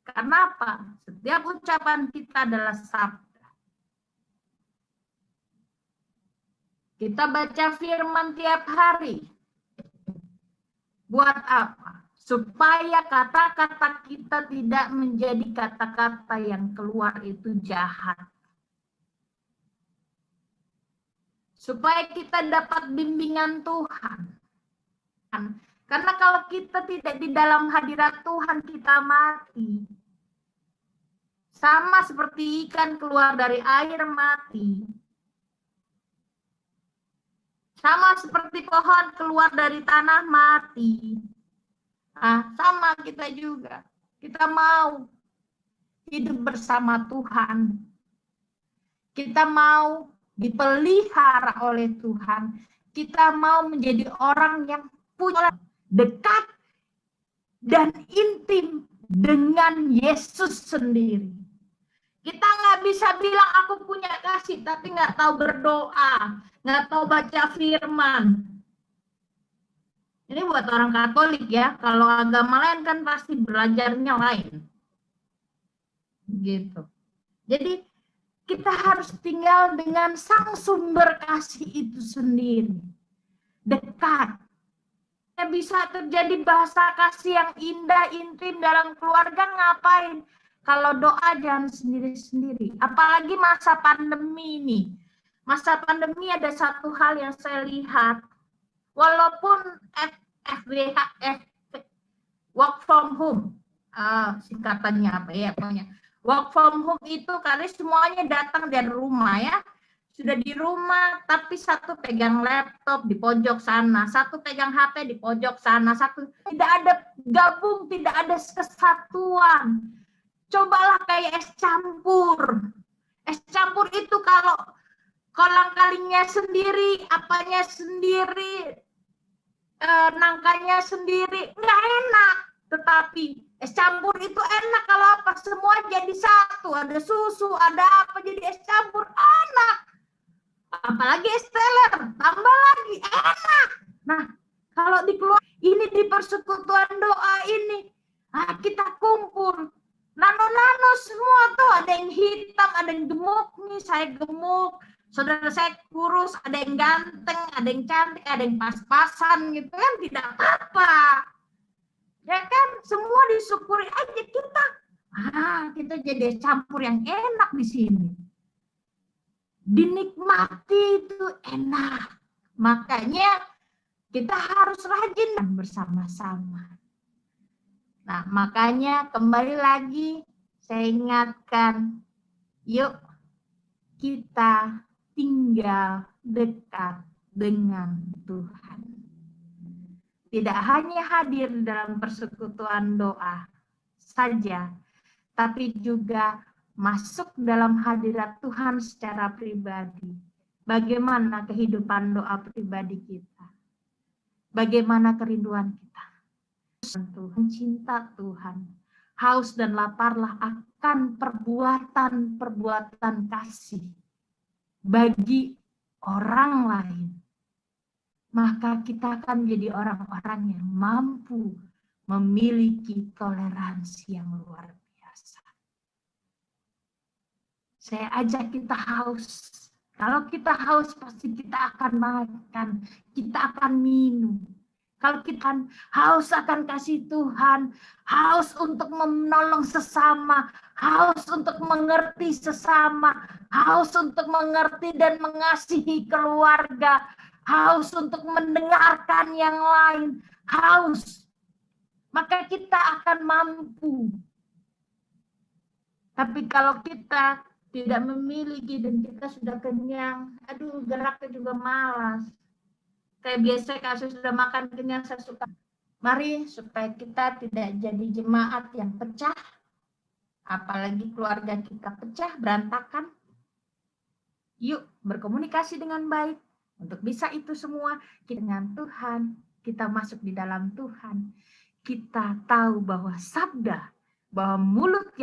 Karena apa? Setiap ucapan kita adalah sabda. Kita baca firman tiap hari. Buat apa? Supaya kata-kata kita tidak menjadi kata-kata yang keluar itu jahat. Supaya kita dapat bimbingan Tuhan. Karena kalau kita tidak di dalam hadirat Tuhan, kita mati. Sama seperti ikan keluar dari air mati. Sama seperti pohon keluar dari tanah mati. Nah, sama kita juga. Kita mau hidup bersama Tuhan. kita mau dipelihara oleh Tuhan, kita mau menjadi orang yang punya dekat dan intim dengan Yesus sendiri. Kita nggak bisa bilang aku punya kasih, tapi nggak tahu berdoa, nggak tahu baca firman. Ini buat orang Katolik ya, kalau agama lain kan pasti belajarnya lain. Gitu. Jadi kita harus tinggal dengan sang sumber kasih itu sendiri. Dekat. Bisa terjadi bahasa kasih yang indah, intim dalam keluarga, ngapain? Kalau doa jangan sendiri-sendiri. Apalagi masa pandemi ini. Masa pandemi ada satu hal yang saya lihat. Walaupun work from home, singkatannya apa ya pokoknya. Work from home itu karena semuanya datang dari rumah ya. Sudah di rumah, tapi satu pegang laptop di pojok sana, satu pegang HP di pojok sana, satu tidak ada gabung, tidak ada kesatuan. Cobalah kayak es campur. Es campur itu kalau kolang-kalingnya sendiri, apanya sendiri, nangkanya sendiri, nggak enak. Tetapi es campur itu enak kalau apa? Semua jadi satu, ada susu, ada apa, jadi es campur enak. Apalagi es teler, tambah lagi enak. Nah, kalau di keluarga ini di persekutuan doa ini, kita kumpul. Nano-nano semua tuh, ada yang hitam, ada yang gemuk nih, saya gemuk, saudara saya kurus, ada yang ganteng, ada yang cantik, ada yang pas-pasan gitu kan, tidak apa-apa. Ya kan, semua disyukuri aja kita. Kita jadi campur yang enak di sini. Dinikmati itu enak. Makanya kita harus rajin dan bersama-sama. Nah, makanya kembali lagi saya ingatkan, yuk kita tinggal dekat dengan Tuhan. Tidak hanya hadir dalam persekutuan doa saja, tapi juga masuk dalam hadirat Tuhan secara pribadi. Bagaimana kehidupan doa pribadi kita? Bagaimana kerinduan kita? Tuhan, cinta Tuhan, haus dan laparlah akan perbuatan-perbuatan kasih bagi orang lain. Maka kita akan menjadi orang-orang yang mampu memiliki toleransi yang luar biasa. Saya ajak kita haus. Kalau kita haus, pasti kita akan makan, kita akan minum. Kalau kita haus akan kasih Tuhan, haus untuk menolong sesama, haus untuk mengerti sesama, haus untuk mengerti dan mengasihi keluarga, haus untuk mendengarkan yang lain, haus. Maka kita akan mampu. Tapi kalau kita tidak memiliki dan kita sudah kenyang, geraknya juga malas. Kayak biasa kalau sudah makan kenyang saya suka. Mari supaya kita tidak jadi jemaat yang pecah, apalagi keluarga kita pecah, berantakan. Yuk berkomunikasi dengan baik. Untuk bisa itu semua dengan Tuhan, kita masuk di dalam Tuhan. Kita tahu bahwa sabda, bahwa mulut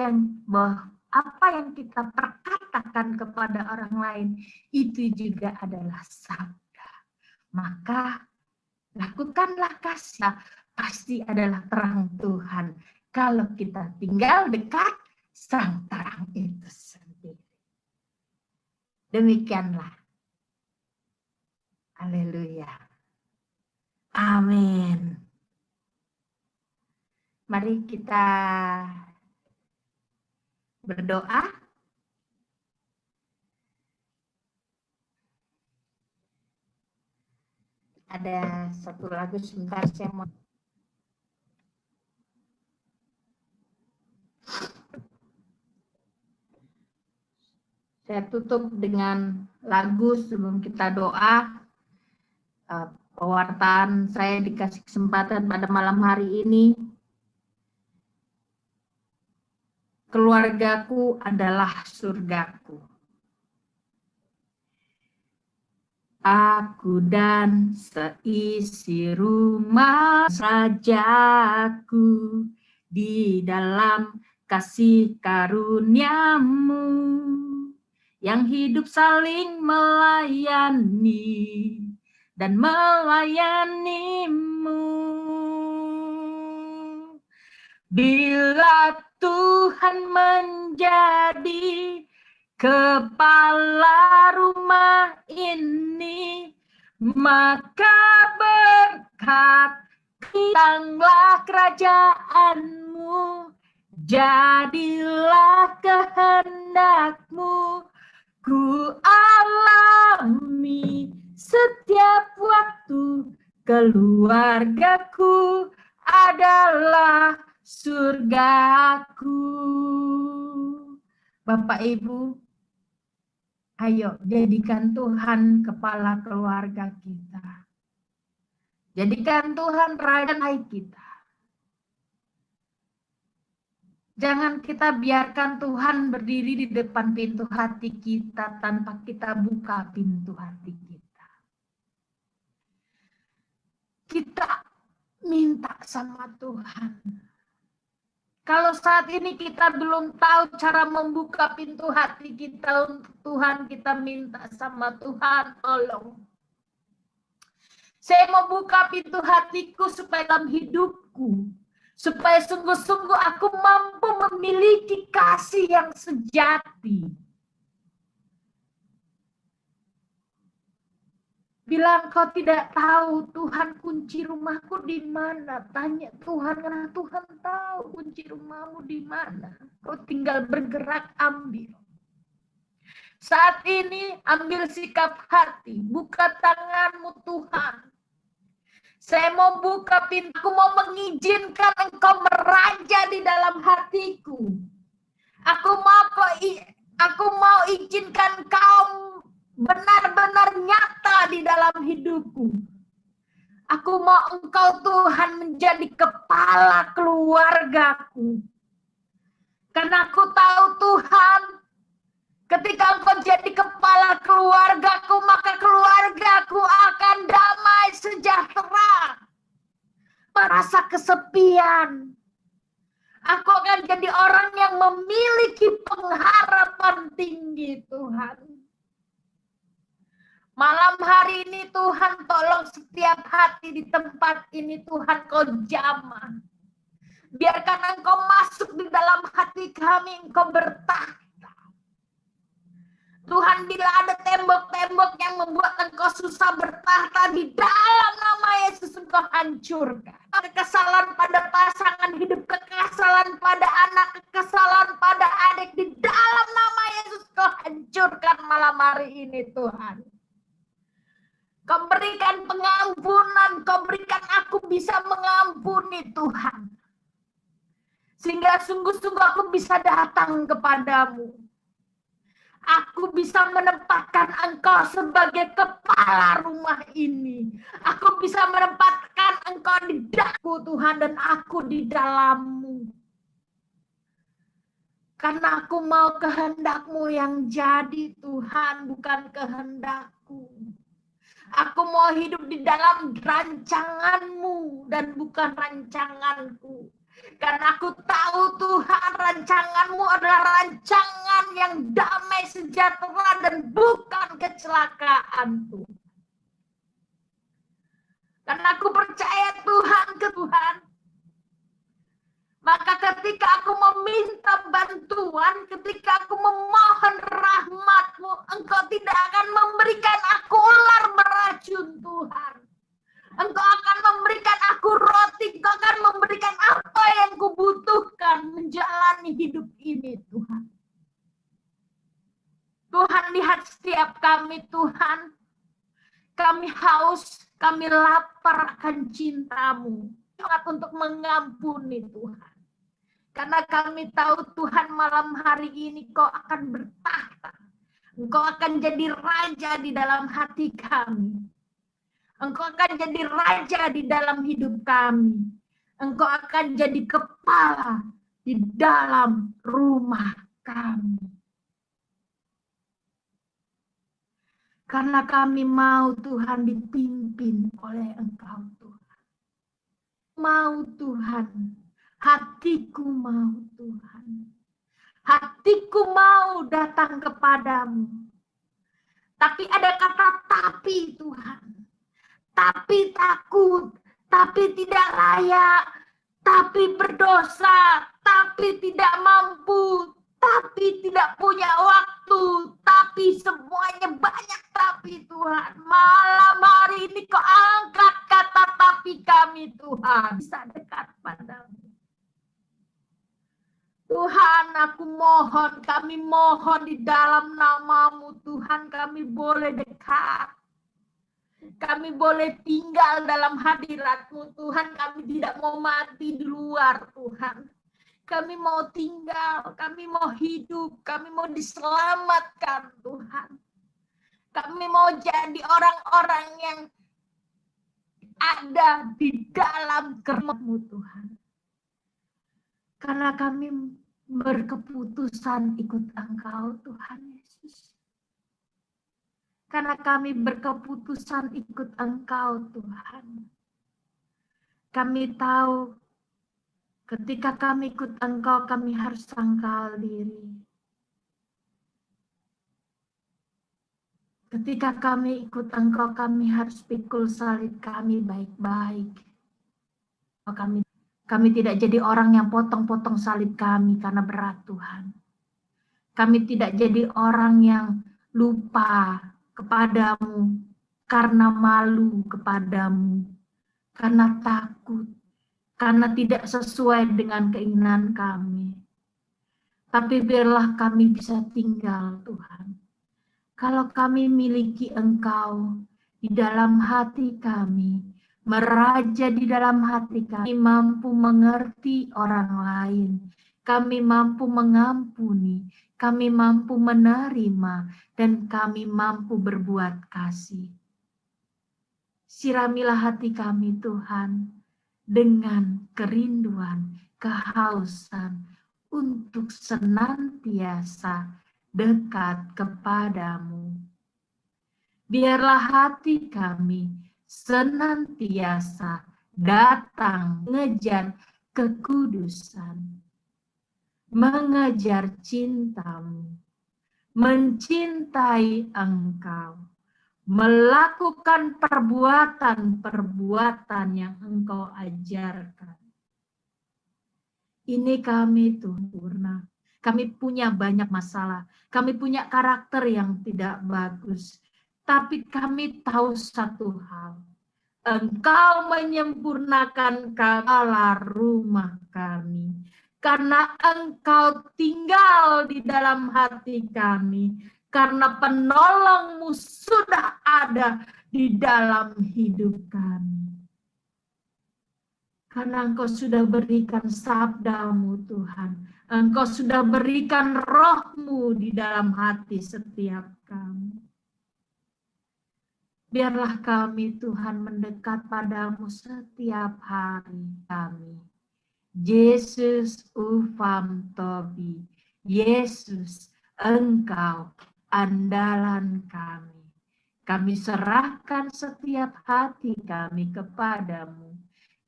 bahwa apa yang kita perkatakan kepada orang lain itu juga adalah sabda. Maka lakukanlah kasih, pasti adalah terang Tuhan. Kalau kita tinggal dekat sang terang itu sendiri. Demikianlah. Haleluya. Amin. Mari kita berdoa. Ada satu lagu sebentar saya mau. Saya tutup dengan lagu sebelum kita doa. Pewartaan saya dikasih kesempatan pada malam hari ini. Keluargaku adalah surgaku. Aku dan seisi rumah Rajaku di dalam kasih karuniamu yang hidup saling melayani dan melayanimu. Bila Tuhan menjadi kepala rumah ini, maka berkat datanglah kerajaanmu, jadilah kehendakmu, ku alami setiap waktu, keluargaku adalah surgaku. Bapak Ibu, ayo jadikan Tuhan kepala keluarga kita. Jadikan Tuhan raja kita. Jangan kita biarkan Tuhan berdiri di depan pintu hati kita tanpa kita buka pintu hati kita. Kita minta sama Tuhan. Kalau saat ini kita belum tahu cara membuka pintu hati kita untuk Tuhan, kita minta sama Tuhan, tolong. Saya mau buka pintu hatiku supaya dalam hidupku, supaya sungguh-sungguh aku mampu memiliki kasih yang sejati. Bilang kau tidak tahu Tuhan kunci rumahku di mana. Tanya Tuhan, karena Tuhan tahu kunci rumahmu di mana. Kau tinggal bergerak ambil. Saat ini ambil sikap hati. Buka tanganmu Tuhan. Saya mau buka pintu. Aku mau mengizinkan Engkau meraja di dalam hatiku. Aku mau izinkan Kau benar-benar nyata di dalam hidupku. Aku mau Engkau Tuhan menjadi kepala keluargaku. Karena aku tahu Tuhan, ketika Engkau jadi kepala keluargaku, maka keluargaku akan damai sejahtera. Merasa kesepian. Aku akan jadi orang yang memiliki pengharapan tinggi Tuhan. Malam hari ini Tuhan tolong setiap hati di tempat ini Tuhan Kau jamah. Biarkan Engkau masuk di dalam hati kami, Engkau bertahta. Tuhan, bila ada tembok-tembok yang membuat Engkau susah bertahta, di dalam nama Yesus Engkau hancurkan. Kekesalan pada pasangan hidup, kekesalan pada anak, kekesalan pada adik, di dalam nama Yesus Engkau hancurkan malam hari ini Tuhan. Kau berikan pengampunan, Kau berikan aku bisa mengampuni Tuhan. Sehingga sungguh-sungguh aku bisa datang kepadamu. Aku bisa menempatkan Engkau sebagai kepala rumah ini. Aku bisa menempatkan Engkau di dalamku Tuhan dan aku di dalammu. Karena aku mau kehendak-Mu yang jadi Tuhan, bukan kehendak-Ku. Aku mau hidup di dalam rancangan-Mu dan bukan rancanganku. Karena aku tahu Tuhan, rancangan-Mu adalah rancangan yang damai sejahtera dan bukan kecelakaan Tuhan. Karena aku percaya Tuhan ke Tuhan. Maka ketika aku meminta bantuan, ketika aku memohon rahmat-Mu, Engkau tidak akan memberikan aku ular beracun Tuhan. Engkau akan memberikan aku roti, Engkau akan memberikan apa yang kubutuhkan menjalani hidup ini Tuhan. Tuhan, lihat setiap kami Tuhan. Kami haus, kami lapar akan cinta-Mu. Sangat untuk mengampuni Tuhan. Karena kami tahu Tuhan malam hari ini Kau akan bertahta. Engkau akan jadi raja di dalam hati kami. Engkau akan jadi raja di dalam hidup kami. Engkau akan jadi kepala di dalam rumah kami. Karena kami mau Tuhan dipimpin oleh Engkau Tuhan. Mau Tuhan, hatiku mau Tuhan. Hatiku mau datang kepadamu. Tapi ada kata tapi Tuhan. Tapi takut, tapi tidak layak, tapi berdosa, tapi tidak mampu, tapi tidak punya waktu, tapi semuanya banyak tapi Tuhan. Malam hari ini Kau angkat kata tapi kami Tuhan. Bisa dekat padamu. Tuhan, aku mohon, kami mohon di dalam nama-Mu Tuhan, kami boleh dekat. Kami boleh tinggal dalam hadirat-Mu Tuhan, kami tidak mau mati di luar Tuhan. Kami mau tinggal, kami mau hidup, kami mau diselamatkan Tuhan. Kami mau jadi orang-orang yang ada di dalam kehendak-Mu Tuhan. Karena kami berkeputusan ikut Engkau Tuhan Yesus. Karena kami berkeputusan ikut Engkau Tuhan. Kami tahu ketika kami ikut Engkau, kami harus sangkal diri. Ketika kami ikut Engkau, kami harus pikul salib kami baik-baik. Kami tidak jadi orang yang potong-potong salib kami karena berat Tuhan. Kami tidak jadi orang yang lupa kepadamu karena malu kepadamu, karena takut, karena tidak sesuai dengan keinginan kami. Tapi biarlah kami bisa tinggal Tuhan. Kalau kami miliki Engkau di dalam hati kami, meraja di dalam hati kami, mampu mengerti orang lain, kami mampu mengampuni, kami mampu menerima, dan kami mampu berbuat kasih. Siramilah hati kami Tuhan dengan kerinduan, kehausan untuk senantiasa dekat kepadamu. Biarlah hati kami senantiasa datang mengejar kekudusan, mengejar cintamu, mencintai Engkau, melakukan perbuatan-perbuatan yang Engkau ajarkan. Ini kami Tuhan Purna. Kami punya banyak masalah, kami punya karakter yang tidak bagus. Tapi kami tahu satu hal, Engkau menyempurnakan kepala rumah kami. Karena Engkau tinggal di dalam hati kami. Karena penolongmu sudah ada di dalam hidup kami. Karena Engkau sudah berikan sabdamu Tuhan. Engkau sudah berikan rohmu di dalam hati setiap kami. Biarlah kami Tuhan mendekat padamu setiap hari kami. Yesus ufam tobi. Yesus Engkau andalan kami. Kami serahkan setiap hati kami kepadamu.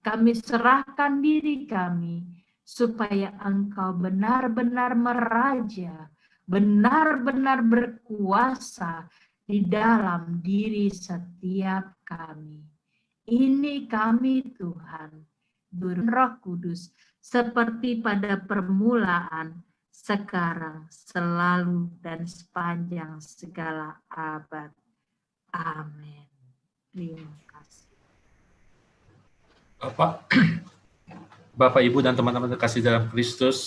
Kami serahkan diri kami supaya Engkau benar-benar meraja, benar-benar berkuasa di dalam diri setiap kami. Ini kami Tuhan, Roh Kudus, seperti pada permulaan, sekarang, selalu, dan sepanjang segala abad. Amin. Terima kasih. Bapak, Ibu, dan teman-teman terkasih dalam Kristus,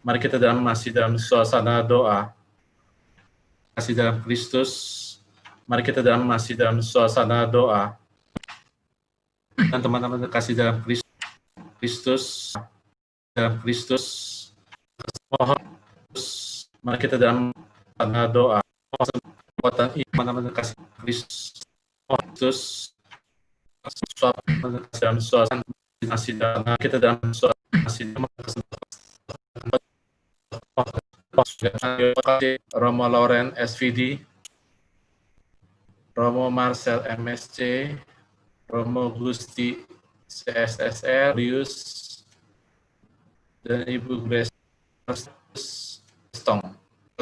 mari kita masih dalam suasana doa. Kasih dalam Kristus, mari kita masih dalam suasana doa. Dan teman-teman terkasih dalam Kristus, mohon, mari kita dalam suasana doa. Kekuatan teman-teman terkasih Kristus, dalam suasana masih dalam kita dalam suasana Romo Lauren SVD, Romo Marcel MSC, Romo Gusti CSSR, Rius, dan Ibu Grace Stong.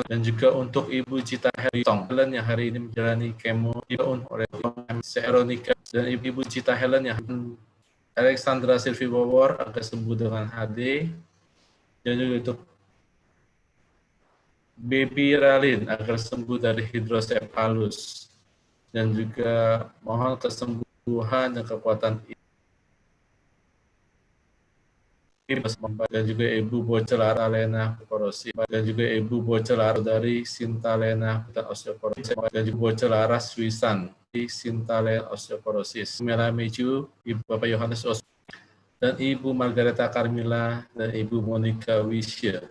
Dan juga untuk Ibu Cita Helen yang hari ini menjalani kemo oleh Veronica, dan Ibu Cita Helen yang Alexandra Silvi Bowor agar sembuh dengan HD, dan juga untuk Baby Ralin agar sembuh dari hidrosepalus, dan juga mohon kesembuhan dan kekuatan dan juga Ibu Bocelar Alena Porosi, dan juga Ibu Bocelar dari Sintalena Osteoporosis, dan juga Bocelar Swisan di Sintalena Osteoporosis, Mela Meju, Ibu Bapak Yohanes Os, dan Ibu Margareta Carmila, dan Ibu Monica Wisya,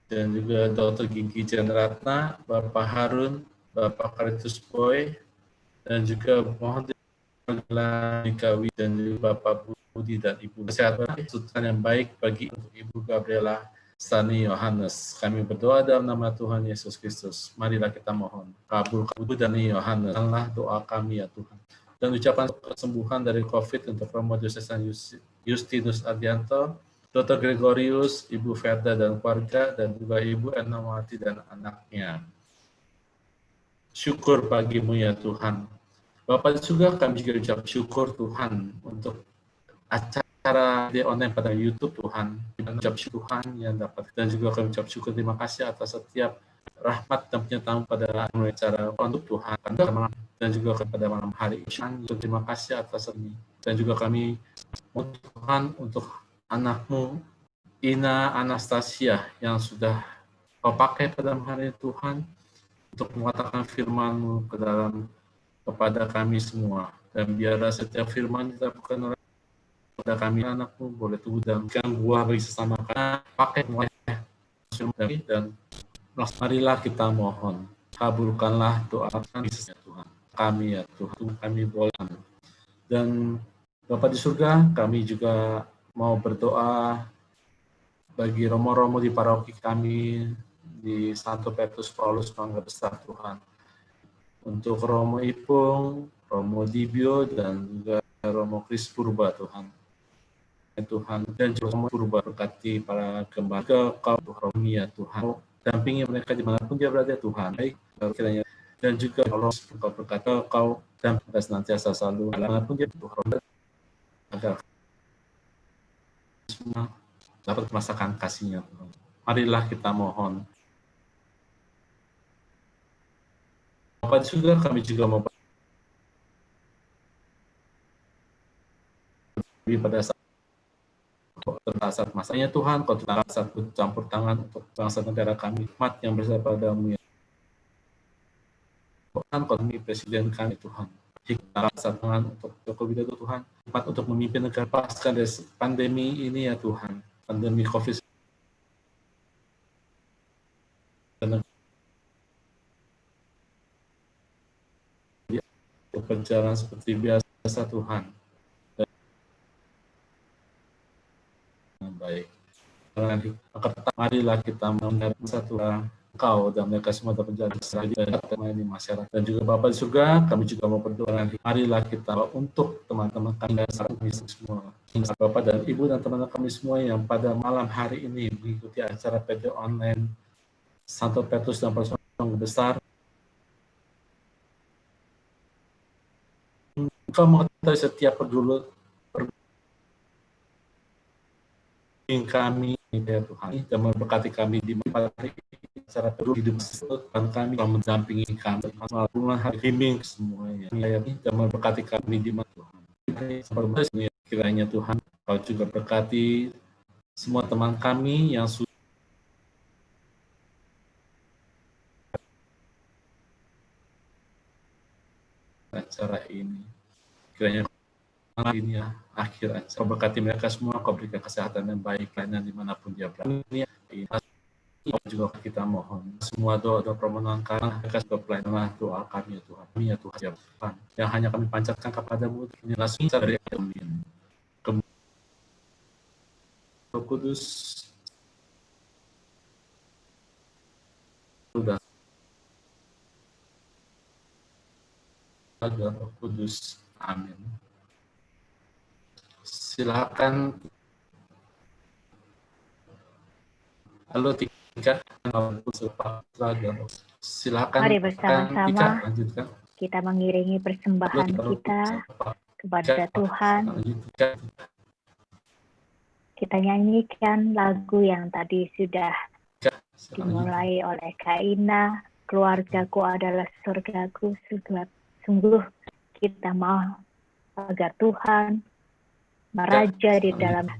dan juga Dr. Gigi Jenratna, Bapak Harun, Bapak Karitus Boy, dan juga mohon Monica Wisya, dan juga Bapak Budi dan Ibu Kesehatan yang baik bagi untuk Ibu Gabriela Sani Yohanes. Kami berdoa dalam nama Tuhan Yesus Kristus. Marilah kita mohon kabulkan Ibu dan Yohanes. Janganlah doa kami ya Tuhan. Dan ucapan kesembuhan dari COVID untuk Romo Diocesan Justinus Adianto, Dr. Gregorius, Ibu Ferda dan keluarga, dan juga Ibu Enamawati dan anaknya. Syukur bagimu ya Tuhan. Bapak juga kami juga ucap syukur Tuhan untuk acara di online pada YouTube Tuhan. Kami ucap syukur Tuhan yang dapat, dan juga kami ucap syukur terima kasih atas setiap rahmat dan penyertaan pada acara untuk Tuhan, dan juga kepada malam hari ini. Terima kasih atas ini, dan juga kami mohon Tuhan untuk anakmu Ina Anastasia yang sudah kau pakai pada malam hari Tuhan untuk mengatakan firman-Mu ke dalam kepada kami semua, dan biarlah setiap firman dilakukan oleh kepada kami anakmu boleh tumbuh dan buah bagi sesama kami, pakai dan marilah kita mohon kabulkanlah doa kami ya Tuhan, kami ya Tuhan, kami boleh. Dan Bapa di surga, kami juga mau berdoa bagi romo-romo di paroki kami di Santo Petrus Paulus Mangga Besar Tuhan, untuk Romo Ipung, Romo Dibio, dan juga Romo Kris Purba Tuhan. Tuhan, dan juga Romo Purba berkati para gembala kau Tuhan ya Tuhan, dampingi mereka dimanapun dia berada Tuhan, baik kiranya, dan juga Allah kau berkata kau dan senantiasa selalu dimanapun dia Tuhan, agar semua dapat merasakan kasih-Nya Tuhan. Marilah kita mohon. Bapak juga kami juga mau pada saat masanya Tuhan, kau telah saat campur tangan untuk bangsa negara kami, umat yang bersama padamu ya Tuhan, kau demi presiden kami Tuhan, hikmah saat tangan untuk Jokowi Widodo Tuhan, umat untuk memimpin negara pasca dari pandemi ini ya Tuhan, pandemi COVID berjalan seperti biasa Tuhan. Baik, marilah kita mendengar satu Engkau dan mereka semua dapat menjadi di masyarakat, dan juga Bapak di surga, kami juga mau berdoa. Marilah kita untuk teman-teman kami semua, Bapak dan Ibu dan teman-teman kami semua yang pada malam hari ini mengikuti acara PD online Santo Petrus dan Paulus Mangga Besar. Engkau mengetahui setiap peduli kami ya Tuhan, dan memberkati kami di hari secara penuh hidup Tuhan, kami telah mendampingi kami melalui hari bimbing semuanya, dan memberkati kami di Tuhan. Kiranya Tuhan Kau juga berkati semua teman kami yang sudah acara ini. Kiranya ini ya akhir acara. Kau berkati mereka semua, Kau berikan kesehatan yang baik lainnya dimanapun dia berada. Juga kita mohon semua doa-doa permohonan kami, mereka juga pelayanan doa kami ya Tuhan. Kami ya Tuhan, yang hanya kami panjatkan kepadamu, ini langsung dari amin. Roh Kudus sudah dan Roh Kudus. Amin. Silakan. Halo Tika. Silakan. Mari bersama-sama Tika, lanjutkan. kita mengiringi persembahan kita kepada Tuhan. Lanjutkan. Kita nyanyikan lagu yang tadi sudah Silakan. dimulai oleh Kak Ina. Keluargaku adalah surgaku. Sungguh kita mau agar Tuhan meraja di dalam.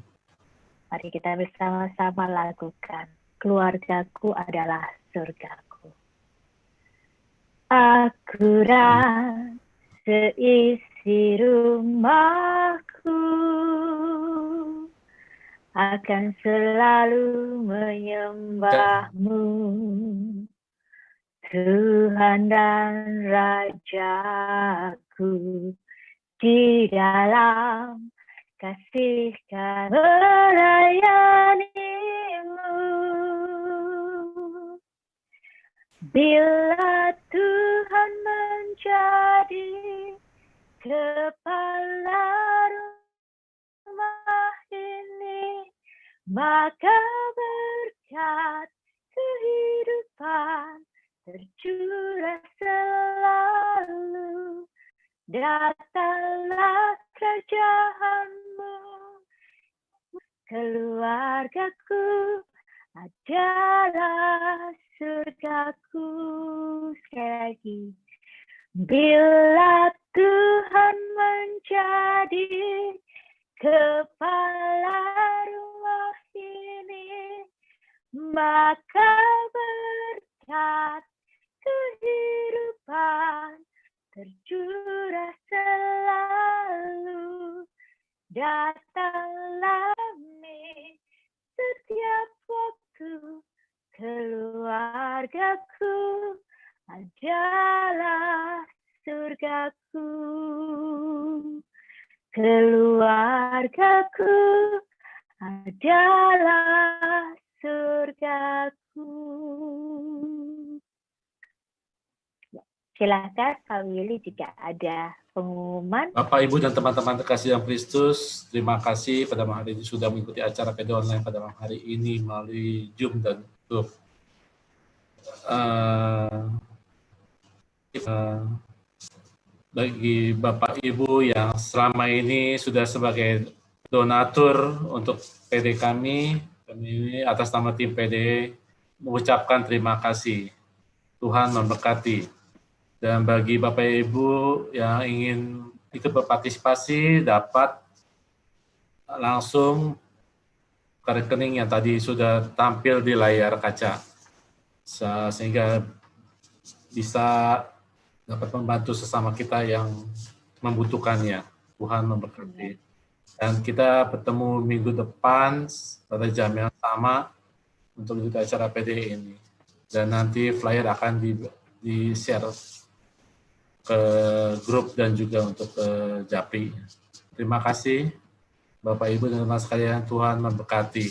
Mari kita bersama-sama lakukan. Keluargaku adalah surgaku. Akurat seisi rumahku akan selalu menyembahmu, Tuhan dan Rajaku, di dalam kasih kan melayanimu. Bila Tuhan menjadi kepala rumah ini, maka berkat kehidupan tercurah selalu. Datanglah kerajaanmu, keluargaku adalah surgaku. Sekali lagi. Bila Tuhan menjadi kepala rumah ini, maka berkat kehidupan tercurah selalu. Datanglah setiap waktu, keluargaku adalah surgaku. Keluargaku adalah surgaku. Silakan Pak Willy jika ada pengumuman. Bapak, Ibu, dan teman-teman terkasih dalam Kristus, terima kasih pada malam hari ini sudah mengikuti acara PD online pada malam hari ini melalui Zoom dan YouTube. Bagi Bapak Ibu yang selama ini sudah sebagai donatur untuk PD kami atas nama tim PD mengucapkan terima kasih. Tuhan memberkati. Dan bagi Bapak Ibu yang ingin ikut berpartisipasi dapat langsung ke rekening yang tadi sudah tampil di layar kaca, sehingga bisa dapat membantu sesama kita yang membutuhkannya. Tuhan memberkati. Dan kita bertemu minggu depan pada jam yang sama untuk ikut acara PD ini. Dan nanti flyer akan di-share ke grup dan juga untuk ke Japri. Terima kasih Bapak Ibu dan teman sekalian, Tuhan memberkati.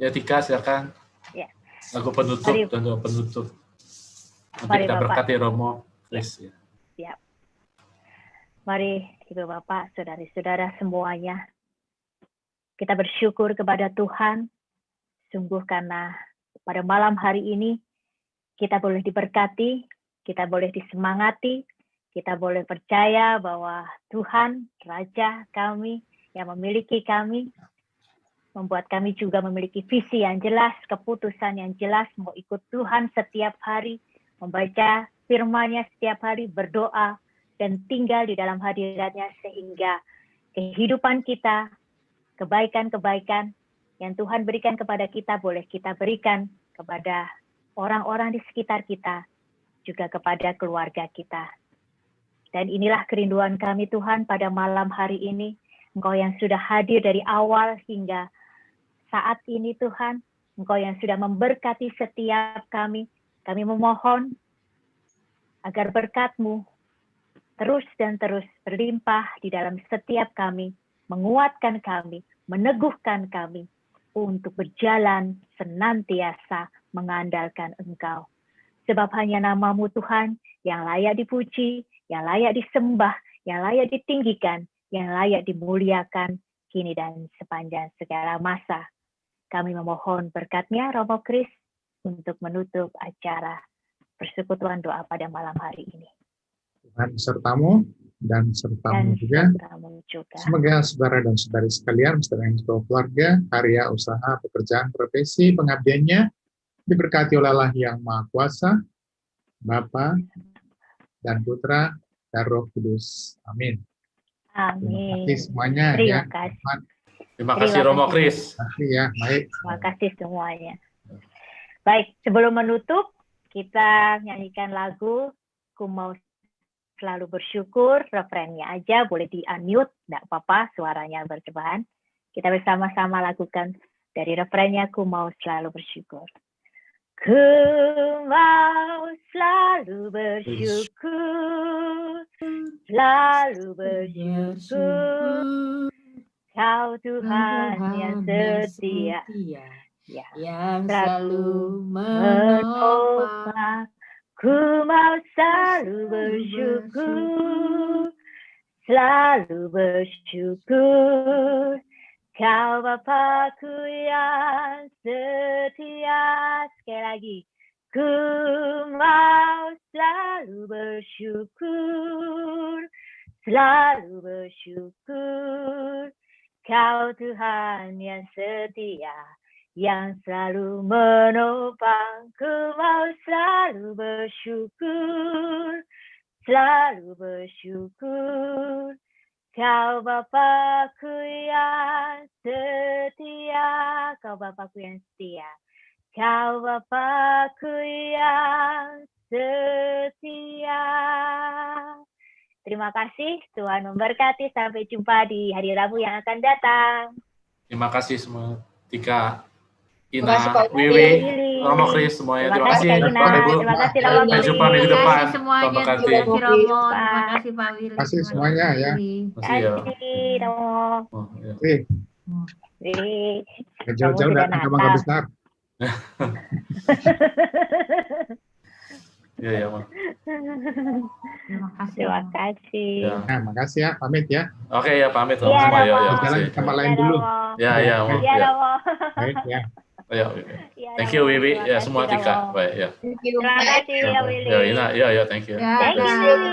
Ya Tika, silakan. Ya. Lagu penutup dan doa penutup. Nanti kita berkati Romo. Chris, ya. Siap. Mari Ibu Bapak, saudari-saudara semuanya, kita bersyukur kepada Tuhan, sungguh karena pada malam hari ini kita boleh diberkati, kita boleh disemangati, kita boleh percaya bahwa Tuhan, Raja kami, yang memiliki kami, membuat kami juga memiliki visi yang jelas, keputusan yang jelas, mau ikut Tuhan setiap hari, membaca firman-Nya setiap hari, berdoa, dan tinggal di dalam hadirat-Nya, sehingga kehidupan kita, kebaikan-kebaikan yang Tuhan berikan kepada kita, boleh kita berikan kepada orang-orang di sekitar kita, juga kepada keluarga kita. Dan inilah kerinduan kami Tuhan pada malam hari ini, Engkau yang sudah hadir dari awal hingga saat ini Tuhan, Engkau yang sudah memberkati setiap kami memohon agar berkat-Mu terus dan terus berlimpah di dalam setiap kami, menguatkan kami, meneguhkan kami untuk berjalan senantiasa mengandalkan Engkau. Sebab hanya nama-Mu Tuhan yang layak dipuji, yang layak disembah, yang layak ditinggikan, yang layak dimuliakan, kini dan sepanjang segala masa. Kami memohon berkat-Nya Romo Kris untuk menutup acara persekutuan doa pada malam hari ini. Tuhan sertamu dan sertamu juga. Sertamu juga. Semoga saudara dan saudari sekalian, beserta yang keluarga, karya, usaha, pekerjaan, profesi, pengabdiannya diberkati oleh Allah yang Maha Kuasa, Bapa dan Putra dan Roh Kudus. Amin. Amin. Terima kasih semuanya. Terima ya. kasih. Terima kasih Romo Kris. Terima kasih ya, baik. Terima kasih semuanya. Baik, sebelum menutup, kita nyanyikan lagu Ku Mau Selalu Bersyukur, refrennya aja, boleh di-unmute, enggak apa-apa, suaranya bercobaan. Kita bersama-sama lakukan dari refrennya Ku Mau Selalu Bersyukur. Ku mau selalu bersyukur, selalu bersyukur, Kau Tuhan yang setia, yang selalu menopang. Ku mau selalu bersyukur, selalu bersyukur, Kau Bapa-Ku yang setia. Sekali lagi. Ku mau selalu bersyukur, selalu bersyukur, Kau Tuhan yang setia, yang selalu menopang. Ku mau selalu bersyukur, selalu bersyukur, Kau Bapa-Ku yang setia, Kau Bapa-Ku yang setia, Kau Bapa-Ku yang setia. Terima kasih, Tuhan memberkati. Sampai jumpa di hari Rabu yang akan datang. Terima kasih semua. Tika, Terima kasih, Pak Ina, Wiwi, Willy. Romo Kris semuanya. Terima kasih. Kak Ina. Bapak Ibu. Terima kasih, Romo Sampai Kris. jumpa minggu Terima depan. kasih semuanya. Terima kasih. Terima kasih Romo. Terima Pak. kasih Pak Willy. Terima kasih semuanya ya. Terima kasih ya. Terima kasih, Romo. Oh, ya. Willy. Jauh-jauh sudah datang ke Natal. Mangga Besar. Iya, ya, Ma. Terima kasih. Terima kasih. Ya. Nah, makasih ya, pamit ya. Oke ya, pamit Romo Iya, semua ya. Romo. Ya, Jalan makasih. ke tempat lain dulu. Ya, ya, Ma. Iya, Ya. Romo. Baik ya. Ya, Iya, thank you Romo. Wiwi Terima ya kasih, semua Tika. Romo. Baik ya. Thank you. Terima kasih, ya, Willy. Ya, Ina, ya, ya, thank you. Ya, Thank you, Kak. Willy.